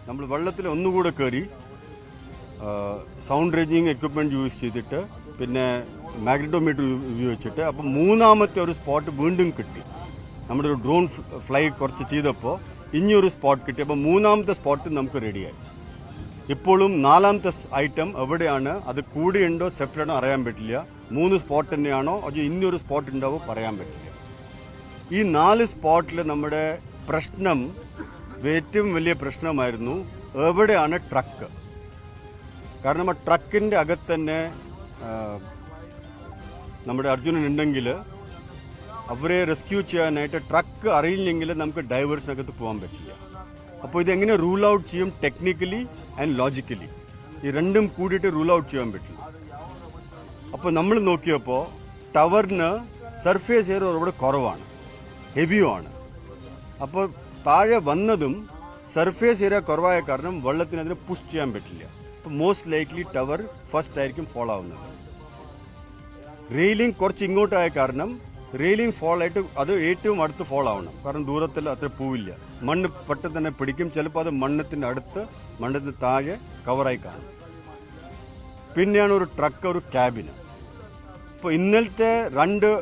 നമ്മൾ വെള്ളത്തിൽ ഒന്നുകൂടെ കയറി സൗണ്ട് റേഞ്ചിങ് എക്വിപ്മെൻറ്റ് യൂസ് ചെയ്തിട്ട് പിന്നെ മാഗ്നറ്റോമീറ്റർ ഉപയോഗിച്ചിട്ട് അപ്പോൾ മൂന്നാമത്തെ ഒരു സ്പോട്ട് വീണ്ടും കിട്ടി. നമ്മുടെ ഒരു ഡ്രോൺ ഫ്ലൈ കുറച്ച് ചെയ്തപ്പോൾ ഇനിയൊരു സ്പോട്ട് കിട്ടി. അപ്പോൾ മൂന്നാമത്തെ സ്പോട്ട് നമുക്ക് റെഡിയായി. ഇപ്പോഴും നാലാമത്തെ ഐറ്റം എവിടെയാണ്, അത് കൂടിയുണ്ടോ സെപ്പറേറ്റോ അറിയാൻ പറ്റില്ല. 3 സ്പോട്ട് തന്നെയാണോ അതോ ഇനിയൊരു സ്പോട്ട് ഉണ്ടാവോ പറയാൻ പറ്റില്ല. ഈ 4 സ്പോട്ടിൽ നമ്മുടെ പ്രശ്നം ഏറ്റവും വലിയ പ്രശ്നമായിരുന്നു എവിടെയാണ് ട്രക്ക്. കാരണം ആ ട്രക്കിൻ്റെ അകത്ത് തന്നെ നമ്മുടെ അർജുനൻ ഉണ്ടെങ്കിൽ അവരെ റെസ്ക്യൂ ചെയ്യാനായിട്ട് ട്രക്ക് അറിയില്ലെങ്കിൽ നമുക്ക് ഡൈവേഴ്സിനകത്ത് പോകാൻ പറ്റില്ല. അപ്പോൾ ഇതെങ്ങനെ റൂൾ ഔട്ട് ചെയ്യും ടെക്നിക്കലി ആൻഡ് ലോജിക്കലി, ഈ രണ്ടും കൂടിയിട്ട് റൂൾ ഔട്ട് ചെയ്യാൻ പറ്റില്ല. അപ്പോൾ നമ്മൾ നോക്കിയപ്പോൾ ടവറിന് സർഫേസ് ഏരിയ ഒരുപാട് കുറവാണ്, ഹെവിയുമാണ്. അപ്പോൾ താഴെ വന്നതും സർഫേസ് ഏരിയ കുറവായ കാരണം വെള്ളത്തിന് അതിനെ പുഷ് ചെയ്യാൻ പറ്റില്ല. അപ്പോൾ മോസ്റ്റ് ലൈക്ലി ടവർ ഫസ്റ്റ് ആയിരിക്കും ഫോൾ ആവുന്നത്. റെയിലിംഗ് കുറച്ച് ഇങ്ങോട്ടായ കാരണം റെയിലിംഗ് ഫോൾ ആയിട്ട് അത് ഏറ്റവും അടുത്ത് ഫോൾ ആവണം. കാരണം ദൂരത്തിൽ അത്ര പോവില്ല, മണ്ണ് പെട്ടെന്ന് തന്നെ പിടിക്കും. ചിലപ്പോൾ അത് മണ്ണത്തിൻ്റെ അടുത്ത് മണ്ണത്തിന് താഴെ കവറായി കാണും. പിന്നെയാണ് ഒരു ട്രക്ക്, ഒരു ക്യാബിന്. ഇപ്പോൾ ഇന്നലത്തെ 2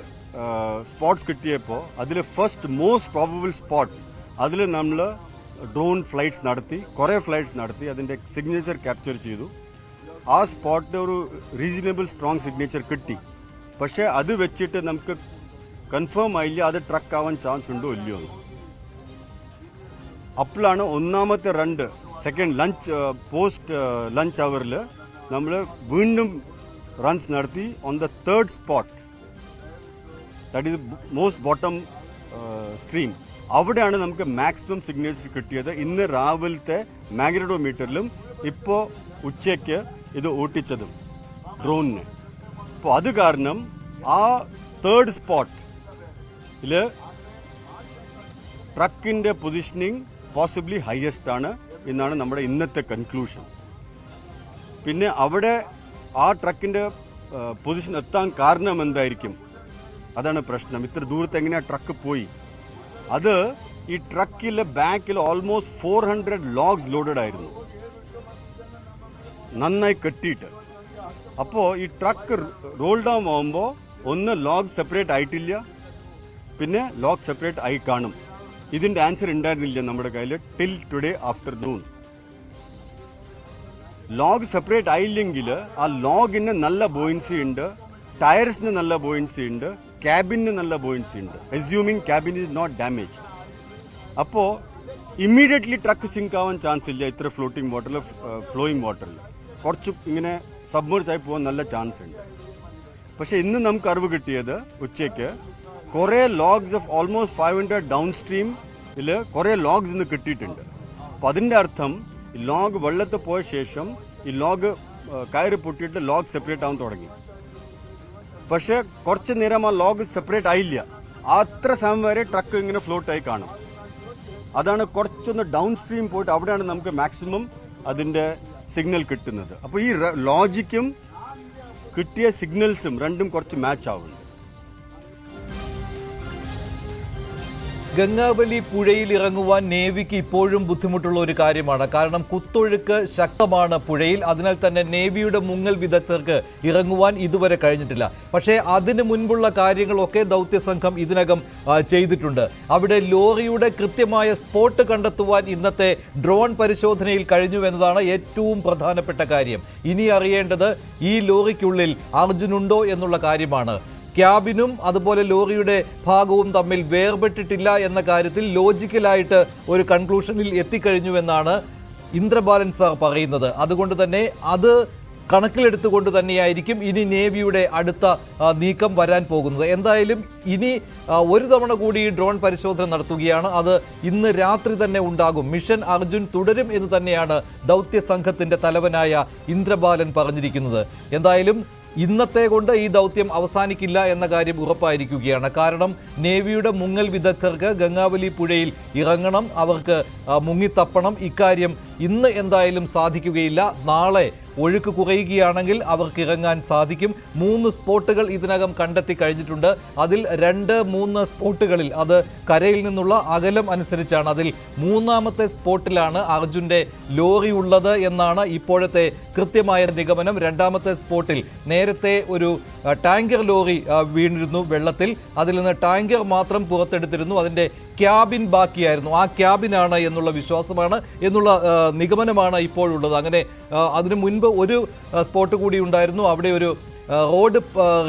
സ്പോട്ട്സ് കിട്ടിയപ്പോൾ അതിൽ ഫസ്റ്റ് മോസ്റ്റ് പ്രോബബിൾ സ്പോട്ട് അതിൽ നമ്മൾ ഡ്രോൺ ഫ്ലൈറ്റ്സ് നടത്തി, കുറേ ഫ്ലൈറ്റ്സ് നടത്തി, അതിൻ്റെ സിഗ്നേച്ചർ ക്യാപ്ചർ ചെയ്തു. ആ സ്പോട്ടിൽ ഒരു റീസണബിൾ സ്ട്രോങ് സിഗ്നേച്ചർ കിട്ടി. പക്ഷേ അത് വെച്ചിട്ട് നമുക്ക് കൺഫേം ആയില്ല അത് ട്രക്ക് ആവാൻ ചാൻസ് ഉണ്ടോ ഇല്ലയോ. അപ്പോഴാണ് ഒന്നാമത്തെ 2 സെക്കൻഡ് ലഞ്ച് പോസ്റ്റ് ലഞ്ച് അവറിൽ നമ്മൾ വീണ്ടും റൺസ് നടത്തി on the 3rd spot, that is most bottom stream. അവിടെയാണ് നമുക്ക് മാക്സിമം സിഗ്നേച്ചർ കിട്ടിയത്. ഇന്ന് രാവിലത്തെ മാഗ്നറ്റോമീറ്ററിലും ഇപ്പോൾ ഉച്ചയ്ക്ക് ഇത് ഓട്ടിച്ചതും ഡ്രോണിന്. അപ്പോൾ അത് കാരണം ആ 3rd സ്പോട്ടിൽ ട്രക്കിൻ്റെ പൊസിഷനിങ് പോസിബിളി ഹയസ്റ്റ് ആണ് എന്നാണ് നമ്മുടെ ഇന്നത്തെ കൺക്ലൂഷൻ. പിന്നെ അവിടെ ആ ട്രക്കിൻ്റെ പൊസിഷൻ എത്താൻ കാരണം എന്തായിരിക്കും, അതാണ് പ്രശ്നം. ഇത്ര ദൂരത്ത് എങ്ങനെയാണ് ട്രക്ക് പോയി? അത് ഈ ട്രക്കിലെ ബാക്കിൽ ഓൾമോസ്റ്റ് 400 ലോഗ്സ് ലോഡഡ് ആയിരുന്നു, നന്നായി കെട്ടിയിട്ട്. അപ്പോൾ ഈ ട്രക്ക് റോൾ ഡൗൺ ആകുമ്പോൾ ഒന്ന് ലോഗ് സെപ്പറേറ്റ് ആയിട്ടില്ല, പിന്നെ ലോഗ് സെപ്പറേറ്റ് ആയി കാണും. ഇതിൻ്റെ ആൻസർ ഉണ്ടായിരുന്നില്ല നമ്മുടെ കയ്യിൽ till today afternoon. Log separate ആയില്ലെങ്കിൽ ആ ലോഗിന് നല്ല ബോയിൻസി ഉണ്ട്, ടയർസിന് നല്ല ബോയിൻസി ഉണ്ട്, ക്യാബിന് നല്ല ബോയിൻസി ഉണ്ട്, assuming cabin is not damaged. അപ്പോൾ ഇമ്മീഡിയറ്റ്ലി ട്രക്ക് സിങ്ക് ആവാൻ ചാൻസ് ഇല്ല. ഇത്ര ഫ്ലോട്ടിംഗ് വാട്ടറിൽ, ഫ്ലോയിങ് വാട്ടറിൽ കുറച്ച് ഇങ്ങനെ സബ്മേർജ് ആയി പോകാൻ നല്ല ചാൻസ് ഉണ്ട്. പക്ഷേ ഇന്ന് നമുക്ക് അറിവ് കിട്ടിയത് ഉച്ചയ്ക്ക് കുറേ ലോഗ്സ് ഓഫ് ഓൾമോസ്റ്റ് 500 ഡൗൺ സ്ട്രീമിൽ കുറേ ലോഗ്സ് ഇന്ന് കിട്ടിയിട്ടുണ്ട്. അപ്പോൾ അതിൻ്റെ അർത്ഥം ഈ ലോഗ് വെള്ളത്തിൽ പോയ ശേഷം ഈ ലോഗ് കയറി പൊട്ടിയിട്ട് ലോഗ് സെപ്പറേറ്റ് ആവാൻ തുടങ്ങി. പക്ഷേ കുറച്ച് നേരം ആ ലോഗ് സെപ്പറേറ്റ് ആയില്ല. അത്ര സമയം വരെ ട്രക്ക് ഇങ്ങനെ ഫ്ലോട്ടായി കാണും. അതാണ് കുറച്ചൊന്ന് ഡൗൺ സ്ട്രീം പോയിട്ട് അവിടെയാണ് നമുക്ക് മാക്സിമം അതിൻ്റെ സിഗ്നൽ കിട്ടുന്നത്. അപ്പോൾ ഈ ലോജിക്കും കിട്ടിയ സിഗ്നൽസും രണ്ടും കുറച്ച് മാച്ച് ആവുന്നു. ഗംഗാവലി പുഴയിൽ ഇറങ്ങുവാൻ നേവിക്ക് ഇപ്പോഴും ബുദ്ധിമുട്ടുള്ള ഒരു കാര്യമാണ്. കാരണം കുത്തൊഴുക്ക് ശക്തമാണ് പുഴയിൽ. അതിനാൽ തന്നെ നേവിയുടെ മുങ്ങൽ വിദഗ്ധർക്ക് ഇറങ്ങുവാൻ ഇതുവരെ കഴിഞ്ഞിട്ടില്ല. പക്ഷേ അതിന് മുൻപുള്ള കാര്യങ്ങളൊക്കെ ദൗത്യസംഘം ഇതിനകം ചെയ്തിട്ടുണ്ട്. അവിടെ ലോറിയുടെ കൃത്യമായ സ്പോട്ട് കണ്ടെത്തുവാൻ ഇന്നത്തെ ഡ്രോൺ പരിശോധനയിൽ കഴിഞ്ഞുവെന്നതാണ് ഏറ്റവും പ്രധാനപ്പെട്ട കാര്യം. ഇനി അറിയേണ്ടത് ഈ ലോറിക്കുള്ളിൽ അർജുനുണ്ടോ എന്നുള്ള കാര്യമാണ്. ക്യാബിനും അതുപോലെ ലോറിയുടെ ഭാഗവും തമ്മിൽ വേർപെട്ടിട്ടില്ല എന്ന കാര്യത്തിൽ ലോജിക്കലായിട്ട് ഒരു കൺക്ലൂഷനിൽ എത്തിക്കഴിഞ്ഞുവെന്നാണ് ഇന്ദ്രബാലൻ സാർ പറയുന്നത്. അതുകൊണ്ട് തന്നെ അത് കണക്കിലെടുത്തുകൊണ്ട് തന്നെയായിരിക്കും ഇനി നേവിയുടെ അടുത്ത നീക്കം വരാൻ പോകുന്നത്. എന്തായാലും ഇനി ഒരു തവണ കൂടി ഡ്രോൺ പരിശോധന നടത്തുകയാണ്. അത് ഇന്ന് രാത്രി തന്നെ ഉണ്ടാകും. മിഷൻ അർജുൻ തുടരും എന്ന് തന്നെയാണ് ദൗത്യ സംഘത്തിന്റെ തലവനായ ഇന്ദ്രബാലൻ പറഞ്ഞിരിക്കുന്നത്. എന്തായാലും ഇന്നത്തെ കൊണ്ട് ഈ ദൗത്യം അവസാനിക്കില്ല എന്ന കാര്യം ഉറപ്പായിരിക്കുകയാണ്. കാരണം നേവിയുടെ മുങ്ങൽ വിദഗ്ധർക്ക് ഗംഗാവലി പുഴയിൽ ഇറങ്ങണം, അവർക്ക് മുങ്ങിത്തപ്പണം. ഇക്കാര്യം ഇന്ന് എന്തായാലും സാധിക്കുകയില്ല. നാളെ ഒഴുക്ക് കുറയുകയാണെങ്കിൽ അവർക്ക് ഇറങ്ങാൻ സാധിക്കും. 3 സ്പോട്ടുകൾ ഇതിനകം കണ്ടെത്തി കഴിഞ്ഞിട്ടുണ്ട്. അതിൽ 2-3 സ്പോട്ടുകളിൽ അത് കരയിൽ നിന്നുള്ള അകലം അനുസരിച്ചാണ്. അതിൽ 3-ാമത്തെ സ്പോട്ടിലാണ് അർജുന്റെ ലോറി ഉള്ളത് എന്നാണ് ഇപ്പോഴത്തെ കൃത്യമായ നിഗമനം. 2-ാമത്തെ സ്പോട്ടിൽ നേരത്തെ ഒരു ടാങ്കർ ലോറി വീണിരുന്നു വെള്ളത്തിൽ. അതിൽ നിന്ന് ടാങ്കർ മാത്രം പുറത്തെടുത്തിരുന്നു. അതിന്റെ ക്യാബിൻ ബാക്കിയായിരുന്നു. ആ ക്യാബിനാണ് എന്നുള്ള വിശ്വാസമാണ്, എന്നുള്ള നിഗമനമാണ് ഇപ്പോഴുള്ളത്. അങ്ങനെ അതിനു മുൻപ് ഒരു സ്പോട്ട് കൂടി ഉണ്ടായിരുന്നു. അവിടെ ഒരു റോഡ്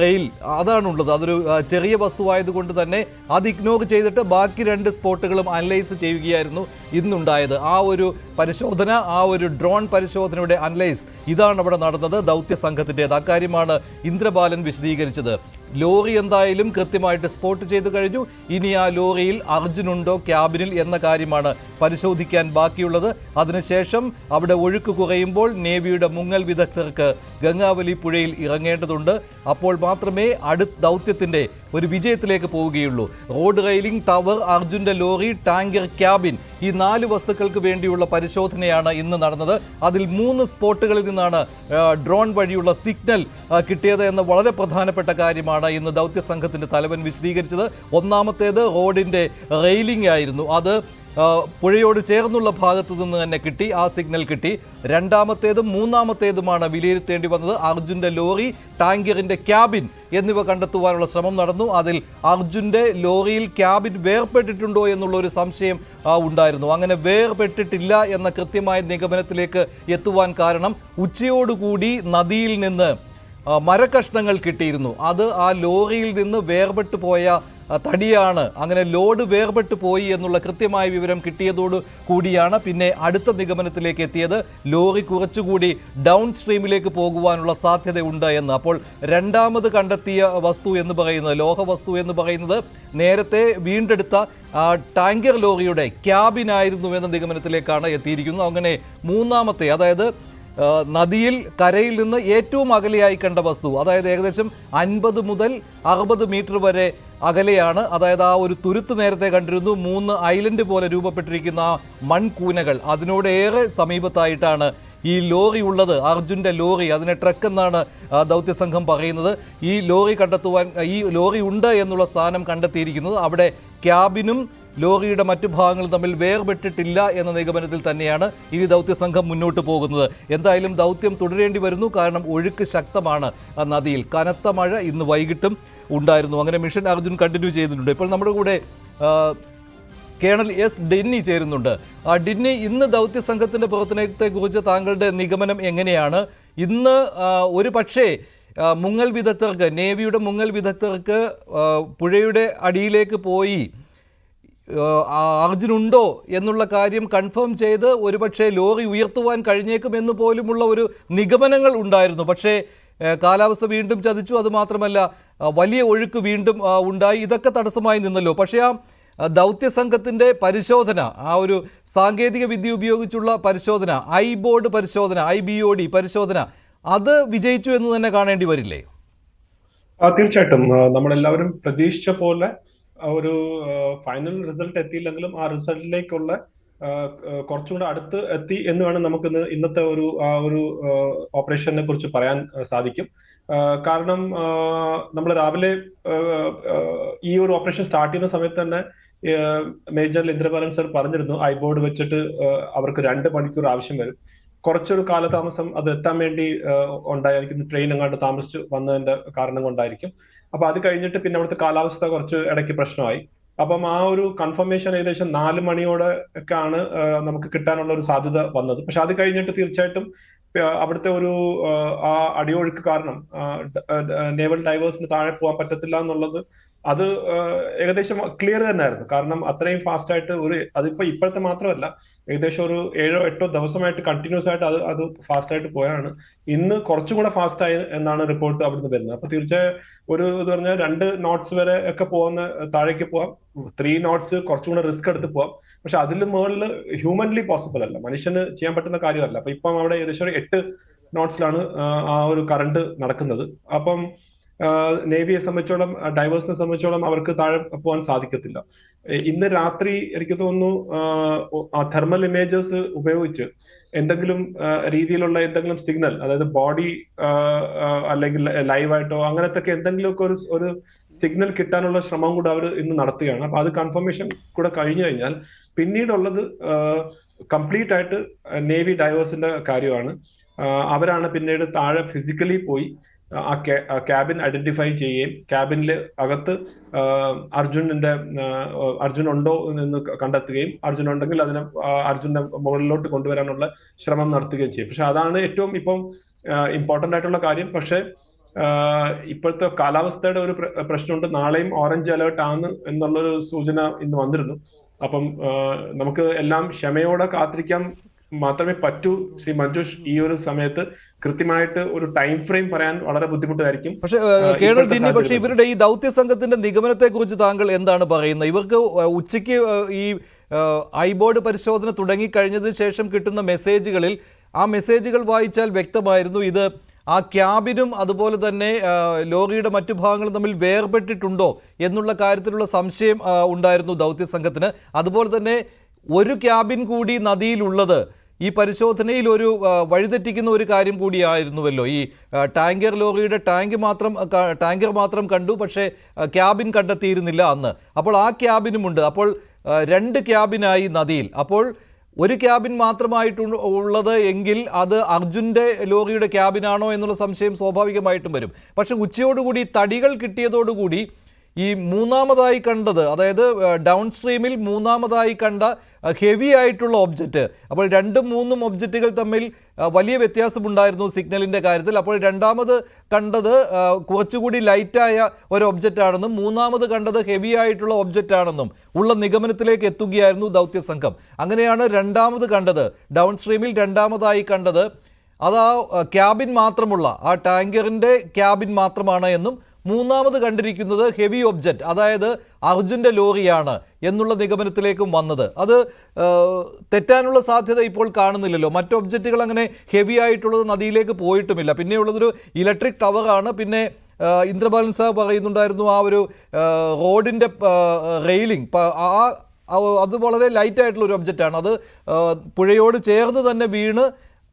റെയിൽ അതാണുള്ളത്. അതൊരു ചെറിയ വസ്തുവായതുകൊണ്ട് തന്നെ അത് ഇഗ്നോർ ചെയ്തിട്ട് ബാക്കി 2 സ്പോട്ടുകളും അനലൈസ് ചെയ്യുകയായിരുന്നു ഇന്നുണ്ടായത്. ആ ഒരു പരിശോധന, ആ ഒരു ഡ്രോൺ പരിശോധനയുടെ അനലൈസ് ഇതാണ് അവിടെ നടന്നത്, ദൗത്യ സംഘത്തിൻ്റെത്. അക്കാര്യമാണ് ഇന്ദ്രബാലൻ വിശദീകരിച്ചത്. ലോറി എന്തായാലും കൃത്യമായിട്ട് സ്പോട്ട് ചെയ്തു കഴിഞ്ഞു. ഇനി ആ ലോറിയിൽ അർജുനുണ്ടോ ക്യാബിനിൽ എന്ന കാര്യമാണ് പരിശോധിക്കാൻ ബാക്കിയുള്ളത്. അതിനുശേഷം അവിടെ ഒഴുക്ക് കുറയുമ്പോൾ നേവിയുടെ മുങ്ങൽ വിദഗ്ധർക്ക് ഗംഗാവലി പുഴയിൽ ഇറങ്ങേണ്ടതുണ്ട്. അപ്പോൾ മാത്രമേ അടുത്ത ദൗത്യത്തിന്റെ ഒരു വിജയത്തിലേക്ക് പോവുകയുള്ളൂ. റോഡ് റെയിലിംഗ്, ടവർ, അർജുന്റെ ലോറി, ടാങ്കർ, ക്യാബിൻ, ഈ 4 വസ്തുക്കൾക്ക് വേണ്ടിയുള്ള പരിശോധനയാണ് ഇന്ന് നടന്നത്. അതിൽ 3 സ്പോട്ടുകളിൽ നിന്നാണ് ഡ്രോൺ വഴിയുള്ള സിഗ്നൽ കിട്ടിയത് എന്ന വളരെ പ്രധാനപ്പെട്ട കാര്യമാണ് ഇന്ന് ദൗത്യ സംഘത്തിന്റെ തലവൻ വിശദീകരിച്ചത്. ഒന്നാമത്തേത് റോഡിന്റെ റെയിലിംഗ് ആയിരുന്നു. അത് പുഴയോട് ചേർന്നുള്ള ഭാഗത്തു നിന്ന് തന്നെ കിട്ടി, ആ സിഗ്നൽ കിട്ടി. 2-ാമത്തേതും 3-ാമത്തേതുമാണ് വിലയിരുത്തേണ്ടി വന്നത്. അർജുന്റെ ലോറി, ടാങ്കറിന്റെ ക്യാബിൻ എന്നിവ കണ്ടെത്തുവാനുള്ള ശ്രമം നടന്നു. അതിൽ അർജുന്റെ ലോറിയിൽ ക്യാബിൻ വേർപെട്ടിട്ടുണ്ടോ എന്നുള്ള ഒരു സംശയം ഉണ്ടായിരുന്നു. അങ്ങനെ വേർപെട്ടിട്ടില്ല എന്ന കൃത്യമായ നിഗമനത്തിലേക്ക് എത്തുവാൻ കാരണം ഉച്ചയോടുകൂടി നദിയിൽ നിന്ന് മരക്കഷ്ണങ്ങൾ കിട്ടിയിരുന്നു. അത് ആ ലോറിയിൽ നിന്ന് വേർപെട്ടു പോയ തടിയാണ്. അങ്ങനെ ലോഡ് വേർപെട്ട് പോയി എന്നുള്ള കൃത്യമായ വിവരം കിട്ടിയതോട് കൂടിയാണ് പിന്നെ അടുത്ത നിഗമനത്തിലേക്ക് എത്തിയത്. ലോറി കുറച്ചുകൂടി ഡൗൺ സ്ട്രീമിലേക്ക് പോകുവാനുള്ള സാധ്യതയുണ്ട് എന്ന്. അപ്പോൾ 2-ാമത് കണ്ടെത്തിയ വസ്തു എന്ന് പറയുന്നത്, ലോഹവസ്തു എന്ന് പറയുന്നത്, നേരത്തെ വീണ്ടെടുത്ത ടാങ്കർ ലോറിയുടെ ക്യാബിനായിരുന്നു എന്ന നിഗമനത്തിലേക്കാണ് എത്തിയിരിക്കുന്നത്. അങ്ങനെ 3-ാമത്തെ, അതായത് നദിയിൽ കരയിൽ നിന്ന് ഏറ്റവും അകലെയായി കണ്ട വസ്തു, അതായത് ഏകദേശം 50 മുതൽ 60 മീറ്റർ വരെ അകലെയാണ്. അതായത് ആ ഒരു തുരുത്ത് നേരത്തെ കണ്ടിരുന്നു, 3 ഐലൻഡ് പോലെ രൂപപ്പെട്ടിരിക്കുന്ന മൺകൂനകൾ, അതിനോട് ഏറെ സമീപത്തായിട്ടാണ് ഈ ലോറി ഉള്ളത്. അർജുന്റെ ലോറി, അതിനെ ട്രക്ക് എന്നാണ് ദൗത്യസംഘം പറയുന്നത്. ഈ ലോറി കണ്ടെത്തുവാൻ, ഈ ലോറി ഉണ്ട് എന്നുള്ള സ്ഥാനം കണ്ടെത്തിയിരിക്കുന്നത്. അവിടെ ക്യാബിനും ലോറിയുടെ മറ്റു ഭാഗങ്ങളും തമ്മിൽ വേർപെട്ടിട്ടില്ല എന്ന നിഗമനത്തിൽ തന്നെയാണ് ഇനി ദൗത്യസംഘം മുന്നോട്ട് പോകുന്നത്. എന്തായാലും ദൗത്യം തുടരേണ്ടി വരുന്നു. കാരണം ഒഴുക്ക് ശക്തമാണ് നദിയിൽ. കനത്ത മഴ ഇന്ന് വൈകിട്ടും ഉണ്ടായിരുന്നു. അങ്ങനെ മിഷൻ അർജുൻ കണ്ടിന്യൂ ചെയ്യുന്നുണ്ട്. ഇപ്പോൾ നമ്മുടെ കൂടെ കേണൽ എസ് ഡിന്നി ചേരുന്നുണ്ട്. ഡിന്നി, ഇന്ന് ദൗത്യസംഘത്തിന്റെ പ്രവർത്തനത്തെക്കുറിച്ച് താങ്കളുടെ നിഗമനം എങ്ങനെയാണ്? ഇന്ന് ഒരു പക്ഷേ മുങ്ങൽ വിദഗ്ധർക്ക്, നേവിയുടെ മുങ്ങൽ വിദഗ്ധർക്ക് പുഴയുടെ അടിയിലേക്ക് പോയി അർജുനുണ്ടോ എന്നുള്ള കാര്യം കൺഫേം ചെയ്ത് ഒരുപക്ഷെ ലോറി ഉയർത്തുവാൻ കഴിഞ്ഞേക്കും എന്ന് പോലുമുള്ള ഒരു നിഗമനങ്ങൾ ഉണ്ടായിരുന്നു. പക്ഷേ കാലാവസ്ഥ വീണ്ടും ചതിച്ചു. അതുമാത്രമല്ല, വലിയ ഒഴുക്ക് വീണ്ടും ഉണ്ടായി. ഇതൊക്കെ തടസ്സമായി നിന്നല്ലോ. പക്ഷേ ആ ദൗത്യസംഘത്തിൻ്റെ പരിശോധന, ആ ഒരു സാങ്കേതിക വിദ്യ ഉപയോഗിച്ചുള്ള പരിശോധന, ബോർഡ് പരിശോധന, IBOD പരിശോധന, അത് വിജയിച്ചു എന്ന് തന്നെ കാണേണ്ടി വരില്ലേ? തീർച്ചയായിട്ടും നമ്മളെല്ലാവരും പ്രതീക്ഷിച്ച പോലെ ഒരു ഫൈനൽ റിസൾട്ട് എത്തിയില്ലെങ്കിലും ആ റിസൾട്ടിലേക്കുള്ള കുറച്ചുകൂടെ അടുത്ത് എത്തി എന്ന് വേണം നമുക്ക് ഇന്നത്തെ ഒരു ഓപ്പറേഷനെ കുറിച്ച് പറയാൻ സാധിക്കും. കാരണം നമ്മൾ രാവിലെ ഈ ഒരു ഓപ്പറേഷൻ സ്റ്റാർട്ട് ചെയ്യുന്ന സമയത്ത് തന്നെ മേജർ ഇന്ദ്രബാലൻ സർ പറഞ്ഞിരുന്നു, ബോർഡ് വെച്ചിട്ട് അവർക്ക് 2 മണിക്കൂർ ആവശ്യം വരും. കുറച്ചൊരു കാലതാമസം അത് എത്താൻ വേണ്ടി ഉണ്ടായിരിക്കും. ട്രെയിൻ എങ്ങാണ്ട് താമസിച്ച് വന്നതിന്റെ കാരണം കൊണ്ടായിരിക്കും. അപ്പൊ അത് കഴിഞ്ഞിട്ട് പിന്നെ അവിടുത്തെ കാലാവസ്ഥ കുറച്ച് ഇടയ്ക്ക് പ്രശ്നമായി. അപ്പം ആ ഒരു കൺഫർമേഷൻ ഏകദേശം 4 മണിയോടെ ഒക്കെ ആണ് നമുക്ക് കിട്ടാനുള്ള ഒരു സാധ്യത വന്നത്. പക്ഷെ അത് കഴിഞ്ഞിട്ട് തീർച്ചയായിട്ടും അവിടുത്തെ ആ അടിയൊഴുക്ക് കാരണം നേവൽ ഡൈവേഴ്സിന് താഴെ പോകാൻ പറ്റത്തില്ല എന്നുള്ളത് അത് ഏകദേശം ക്ലിയർ തന്നെയായിരുന്നു. കാരണം അത്രയും ഫാസ്റ്റ് ആയിട്ട് അതിപ്പോ ഇപ്പോഴത്തെ മാത്രമല്ല, ഏകദേശം ഒരു 7-8 ദിവസമായിട്ട് കണ്ടിന്യൂസ് ആയിട്ട് അത് ഫാസ്റ്റ് ആയിട്ട് പോയാണ്. ഇന്ന് കുറച്ചും കൂടെ ഫാസ്റ്റ് ആയി എന്നാണ് റിപ്പോർട്ട് അവിടുന്ന് വരുന്നത്. അപ്പൊ തീർച്ചയായും ഇത് പറഞ്ഞാൽ 2 knots വരെ ഒക്കെ താഴേക്ക് പോവാം. 3 knots കുറച്ചും കൂടെ റിസ്ക് എടുത്ത് പോവാം. പക്ഷെ അതിൽ മുകളിൽ ഹ്യൂമൻലി പോസിബിൾ അല്ല, മനുഷ്യന് ചെയ്യാൻ പറ്റുന്ന കാര്യമല്ല. അപ്പൊ ഇപ്പം അവിടെ ഏകദേശം ഒരു 8 knots ആ ഒരു കറണ്ട് നടക്കുന്നത്. അപ്പം നേവിയെ സംബന്ധിച്ചോളം, ഡൈവേഴ്സിനെ സംബന്ധിച്ചോളം അവർക്ക് താഴെ പോകാൻ സാധിക്കത്തില്ല. ഇന്ന് രാത്രി എനിക്ക് തോന്നുന്നു തെർമൽ ഇമേജസ് ഉപയോഗിച്ച് എന്തെങ്കിലും രീതിയിലുള്ള എന്തെങ്കിലും സിഗ്നൽ, അതായത് ബോഡി അല്ലെങ്കിൽ ലൈവായിട്ടോ അങ്ങനത്തെ എന്തെങ്കിലുമൊക്കെ ഒരു സിഗ്നൽ കിട്ടാനുള്ള ശ്രമം കൂടെ അവർ ഇന്ന് നടത്തുകയാണ്. അപ്പൊ അത് കൺഫർമേഷൻ കൂടെ കഴിഞ്ഞു കഴിഞ്ഞാൽ പിന്നീടുള്ളത് കംപ്ലീറ്റ് ആയിട്ട് നേവി ഡൈവേഴ്സിന്റെ കാര്യമാണ്. അവരാണ് പിന്നീട് താഴെ ഫിസിക്കലി പോയി ആ ക്യാബിൻ ഐഡന്റിഫൈ ചെയ്യുകയും ക്യാബിനിൽ അകത്ത് അർജുൻ ഉണ്ടോ എന്ന് കണ്ടെത്തുകയും അർജുൻ ഉണ്ടെങ്കിൽ അതിനെ അർജുന്റെ മുകളിലോട്ട് കൊണ്ടുവരാനുള്ള ശ്രമം നടത്തുകയും ചെയ്യും. പക്ഷെ അതാണ് ഏറ്റവും ഇപ്പം ഇമ്പോർട്ടന്റ് ആയിട്ടുള്ള കാര്യം. പക്ഷെ ഇപ്പോഴത്തെ കാലാവസ്ഥയുടെ ഒരു പ്രശ്നമുണ്ട്. നാളെയും ഓറഞ്ച് അലേർട്ട് ആണ് എന്നുള്ളൊരു സൂചന ഇന്ന് വന്നിരുന്നു. അപ്പം നമുക്ക് എല്ലാം ക്ഷമയോടെ കാത്തിരിക്കാൻ മാത്രമേ പറ്റൂ. ശ്രീ മഞ്ജുഷ്, ഈ ഒരു സമയത്ത് കൃത്യമായിട്ട് ഒരു ടൈം ഫ്രെയിം പറയാൻ വളരെ ബുദ്ധിമുട്ടായിരിക്കും. പക്ഷേ കേണൽ ഡിന്നി, പക്ഷേ ഇവരുടെ ഈ ദൗത്യ സംഘത്തിന്റെ നിഗമനത്തെ കുറിച്ച് താങ്കൾ എന്താണ് പറയുന്നത്? ഇവർക്ക് ഉച്ചയ്ക്ക് ഈ ഐബോർഡ് പരിശോധന തുടങ്ങിക്കഴിഞ്ഞതിന് ശേഷം കിട്ടുന്ന മെസ്സേജുകളിൽ ആ മെസ്സേജുകൾ വായിച്ചാൽ വ്യക്തമായിരുന്നു ഇത് ആ ക്യാബിനും അതുപോലെ തന്നെ ലോറിയുടെ മറ്റു ഭാഗങ്ങളും തമ്മിൽ വേർപെട്ടിട്ടുണ്ടോ എന്നുള്ള കാര്യത്തിലുള്ള സംശയം ഉണ്ടായിരുന്നു ദൗത്യ സംഘത്തിന്. അതുപോലെ തന്നെ ഒരു ക്യാബിൻ കൂടി നദിയിലുള്ളത് ഈ പരിശോധനയിൽ ഒരു വഴിതെറ്റിക്കുന്ന ഒരു കാര്യം കൂടിയായിരുന്നുവല്ലോ. ഈ ടാങ്കർ ലോറിയുടെ ടാങ്കർ മാത്രം കണ്ടു, പക്ഷേ ക്യാബിൻ കണ്ടെത്തിയിരുന്നില്ല അന്ന്. അപ്പോൾ ആ ക്യാബിനുമുണ്ട്. അപ്പോൾ 2 ക്യാബിനായി നദിയിൽ. അപ്പോൾ ഒരു ക്യാബിൻ മാത്രമായിട്ടുള്ളത് എങ്കിൽ അത് അർജുൻ്റെ ലോറിയുടെ ക്യാബിനാണോ എന്നുള്ള സംശയം സ്വാഭാവികമായിട്ടും വരും. പക്ഷെ ഉച്ചയോടുകൂടി തടികൾ കിട്ടിയതോടുകൂടി ഈ മൂന്നാമതായി കണ്ടത്, അതായത് ഡൗൺ സ്ട്രീമിൽ മൂന്നാമതായി കണ്ട ഹെവി ആയിട്ടുള്ള ഒബ്ജക്റ്റ്, അപ്പോൾ 2ഉം 3ഉം ഒബ്ജക്റ്റുകൾ തമ്മിൽ വലിയ വ്യത്യാസമുണ്ടായിരുന്നു സിഗ്നലിൻ്റെ കാര്യത്തിൽ. അപ്പോൾ രണ്ടാമത് കണ്ടത് കുറച്ചുകൂടി ലൈറ്റായ ഒരു ഒബ്ജക്റ്റ് ആണെന്നും മൂന്നാമത് കണ്ടത് ഹെവി ആയിട്ടുള്ള ഒബ്ജക്റ്റ് ആണെന്നും ഉള്ള നിഗമനത്തിലേക്ക് എത്തുകയായിരുന്നു ദൗത്യ സംഘം. അങ്ങനെയാണ് രണ്ടാമത് കണ്ടത്, ഡൗൺ സ്ട്രീമിൽ രണ്ടാമതായി കണ്ടത് അത് ആ ക്യാബിൻ മാത്രമുള്ള ആ ടാങ്കറിൻ്റെ ക്യാബിൻ മാത്രമാണ് എന്നും മൂന്നാമത് കണ്ടിരിക്കുന്നത് ഹെവി ഒബ്ജക്റ്റ്, അതായത് അർജുൻ്റെ ലോറിയാണ് എന്നുള്ള നിഗമനത്തിലേക്കും വന്നത്. അത് തെറ്റാനുള്ള സാധ്യത ഇപ്പോൾ കാണുന്നില്ലല്ലോ. മറ്റ് ഒബ്ജക്റ്റുകൾ അങ്ങനെ ഹെവി ആയിട്ടുള്ളത് നദിയിലേക്ക് പോയിട്ടുമില്ല. പിന്നെയുള്ളതൊരു ഇലക്ട്രിക് ടവറാണ്. പിന്നെ ഇന്ദ്രബാലൻ സാർ പറയുന്നുണ്ടായിരുന്നു ആ ഒരു റോഡിൻ്റെ റെയിലിംഗ്, അത് വളരെ ലൈറ്റായിട്ടുള്ള ഒരു ഒബ്ജക്റ്റാണ്. അത് പുഴയോട് ചേർന്ന് തന്നെ വീണ്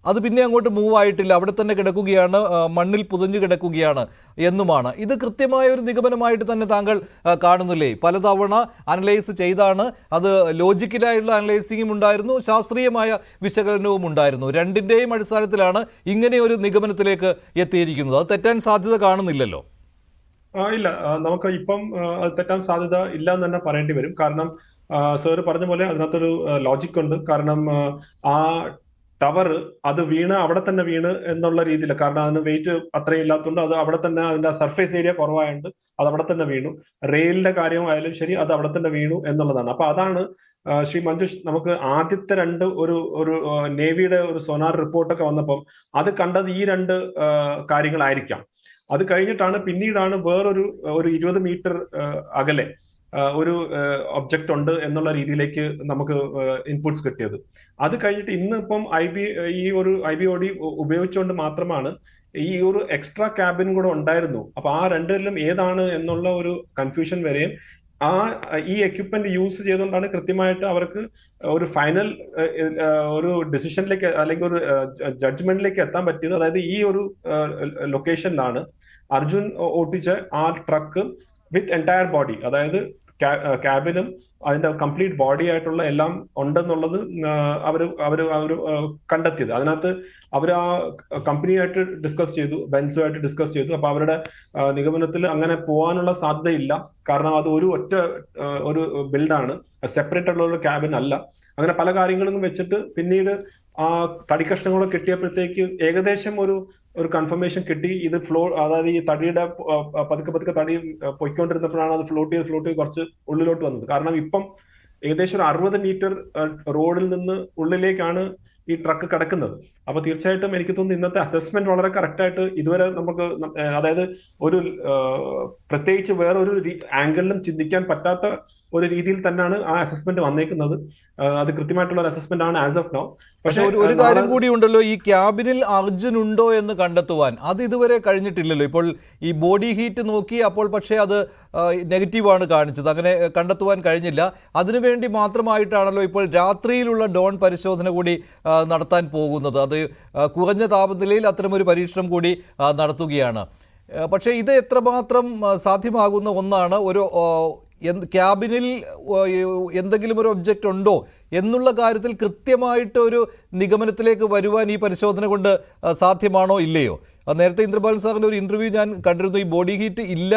അത് പിന്നെ അങ്ങോട്ട് മൂവ് ആയിട്ടില്ല, അവിടെ തന്നെ കിടക്കുകയാണ്, മണ്ണിൽ പുതഞ്ഞു കിടക്കുകയാണ് എന്നുമാണ്. ഇത് കൃത്യമായ ഒരു നിഗമനമായിട്ട് തന്നെ താങ്കൾ കാണുന്നില്ലേ? പലതവണ അനലൈസ് ചെയ്താണ്, അത് ലോജിക്കലായുള്ള അനലൈസിങ്ങും ഉണ്ടായിരുന്നു, ശാസ്ത്രീയമായ വിശകലനവും ഉണ്ടായിരുന്നു. രണ്ടിൻ്റെയും അടിസ്ഥാനത്തിലാണ് ഇങ്ങനെ ഒരു നിഗമനത്തിലേക്ക് എത്തിയിരിക്കുന്നത്. അത് തെറ്റാൻ സാധ്യത കാണുന്നില്ലല്ലോ. ഇല്ല, നമുക്ക് ഇപ്പം അത് തെറ്റാൻ സാധ്യത ഇല്ല എന്ന് തന്നെ പറയേണ്ടി വരും. കാരണം സാറ് പറഞ്ഞ പോലെ അതിനകത്തൊരു ലോജിക് ഉണ്ട്. കാരണം ആ ടവർ അത് അവിടെ തന്നെ വീണ് എന്നുള്ള രീതിയിൽ, കാരണം അതിന് വെയിറ്റ് അത്രയും ഇല്ലാത്തതുകൊണ്ട് അത് അവിടെ തന്നെ, അതിന്റെ സർഫേസ് ഏരിയ കുറവായതുകൊണ്ട് അത് അവിടെ തന്നെ വീണു. റെയിലിന്റെ കാര്യമായാലും ശരി, അത് അവിടെ തന്നെ വീണു എന്നുള്ളതാണ്. അപ്പൊ അതാണ് ശ്രീ മഞ്ജുഷ്, നമുക്ക് ആദ്യത്തെ ഒരു നേവിയുടെ ഒരു സോനാർ റിപ്പോർട്ടൊക്കെ വന്നപ്പം അത് കണ്ടത് ഈ 2 കാര്യങ്ങളായിരിക്കാം. അത് കഴിഞ്ഞിട്ടാണ് പിന്നീടാണ് വേറൊരു 20 മീറ്റർ അകലെ ഒരു ഒബ്ജക്റ്റ് ഉണ്ട് എന്നുള്ള രീതിയിലേക്ക് നമുക്ക് ഇൻപുട്സ് കിട്ടിയത്. അത് കഴിഞ്ഞിട്ട് ഇന്ന് ഇപ്പം ഈ ഒരു IBOD ഉപയോഗിച്ചുകൊണ്ട് മാത്രമാണ് ഈ ഒരു എക്സ്ട്രാ ക്യാബിൻ കൂടെ ഉണ്ടായിരുന്നു. അപ്പൊ ആ രണ്ടിലും ഏതാണ് എന്നുള്ള ഒരു കൺഫ്യൂഷൻ വരെയും ഈ എക്യുപ്മെന്റ് യൂസ് ചെയ്തുകൊണ്ടാണ് കൃത്യമായിട്ട് അവർക്ക് ഒരു ഫൈനൽ ഒരു ഡിസിഷനിലേക്ക് അല്ലെങ്കിൽ ഒരു ജഡ്ജ്മെന്റിലേക്ക് എത്താൻ പറ്റിയത്. അതായത് ഈ ഒരു ലൊക്കേഷനിലാണ് അർജുൻ ഓട്ടിച്ച ആ ട്രക്ക് വിത്ത് എൻറ്റയർ ബോഡി, അതായത് ക്യാബിനും അതിന്റെ കംപ്ലീറ്റ് ബോഡി ആയിട്ടുള്ള എല്ലാം ഉണ്ടെന്നുള്ളത് അവര് കണ്ടെത്തിയത്. അതിനകത്ത് അവർ ആ കമ്പനിയായിട്ട് ഡിസ്കസ് ചെയ്തു, ബെൻസുമായിട്ട് ഡിസ്കസ് ചെയ്തു. അപ്പൊ അവരുടെ നിഗമനത്തിൽ അങ്ങനെ പോകാനുള്ള സാധ്യതയില്ല. കാരണം അത് ഒരു ബിൽഡാണ്, സെപ്പറേറ്റ് ആയിട്ടുള്ള ഒരു ക്യാബിൻ അല്ല. അങ്ങനെ പല കാര്യങ്ങളും വെച്ചിട്ട് പിന്നീട് ആ തടിക്കഷ്ണങ്ങളെ കിട്ടിയപ്പോഴത്തേക്ക് ഏകദേശം ഒരു കൺഫർമേഷൻ കിട്ടി. ഇത് അതായത് ഈ തടിയുടെ പതുക്കെ തടി പൊയ്ക്കൊണ്ടിരുന്നപ്പോഴാണ് അത് ഫ്ലോട്ട് ചെയ്ത് കുറച്ച് ഉള്ളിലോട്ട് വന്നത്. കാരണം ഇപ്പം ഏകദേശം ഒരു 60 മീറ്റർ റോഡിൽ നിന്ന് ഉള്ളിലേക്കാണ് ഈ ട്രക്ക് കിടക്കുന്നത്. അപ്പൊ തീർച്ചയായിട്ടും എനിക്ക് തോന്നുന്നു ഇന്നത്തെ അസസ്മെന്റ് വളരെ കറക്റ്റ് ആയിട്ട് ഇതുവരെ നമുക്ക്, അതായത് ഒരു പ്രത്യേകിച്ച് വേറൊരു ആംഗിളിലും ചിന്തിക്കാൻ പറ്റാത്ത ഒരു രീതിയിൽ തന്നെയാണ് ആ അസസ്മെന്റ് വന്നേക്കുന്നത്. അത് കൃത്യമായിട്ടുള്ള ഒരു അസസ്മെന്റ് ആണ് ആസ് ഓഫ് നൗ. പക്ഷെ ഒരു കാര്യം കൂടി ഉണ്ടല്ലോ, ഈ ക്യാബിനിൽ അർജുൻ ഉണ്ടോ എന്ന് കണ്ടെത്തുവാൻ അത് ഇതുവരെ കഴിഞ്ഞിട്ടില്ലല്ലോ. ഇപ്പോൾ ഈ ബോഡി ഹീറ്റ് നോക്കി, അപ്പോൾ പക്ഷേ അത് നെഗറ്റീവാണ് കാണിച്ചത്, അങ്ങനെ കണ്ടെത്തുവാൻ കഴിഞ്ഞില്ല. അതിനുവേണ്ടി മാത്രമായിട്ടാണല്ലോ ഇപ്പോൾ രാത്രിയിലുള്ള ഡോൺ പരിശോധന കൂടി നടത്താൻ പോകുന്നത്. അത് കുറഞ്ഞ താപനിലയിൽ അത്തരമൊരു പരീക്ഷണം കൂടി നടത്തുകയാണ്. പക്ഷേ ഇത് എത്രമാത്രം സാധ്യമാകുന്ന ഒന്നാണ്? ഒരു ക്യാബിനിൽ എന്തെങ്കിലും ഒരു ഒബ്ജക്റ്റ് ഉണ്ടോ എന്നുള്ള കാര്യത്തിൽ കൃത്യമായിട്ട് ഒരു നിഗമനത്തിലേക്ക് വരുവാൻ ഈ പരിശോധന കൊണ്ട് സാധ്യമാണോ ഇല്ലയോ? നേരത്തെ ഇന്ദ്രപാൽ സാറിൻ്റെ ഒരു ഇൻ്റർവ്യൂ ഞാൻ കണ്ടിരുന്നു. ഈ ബോഡി ഹീറ്റ് ഇല്ല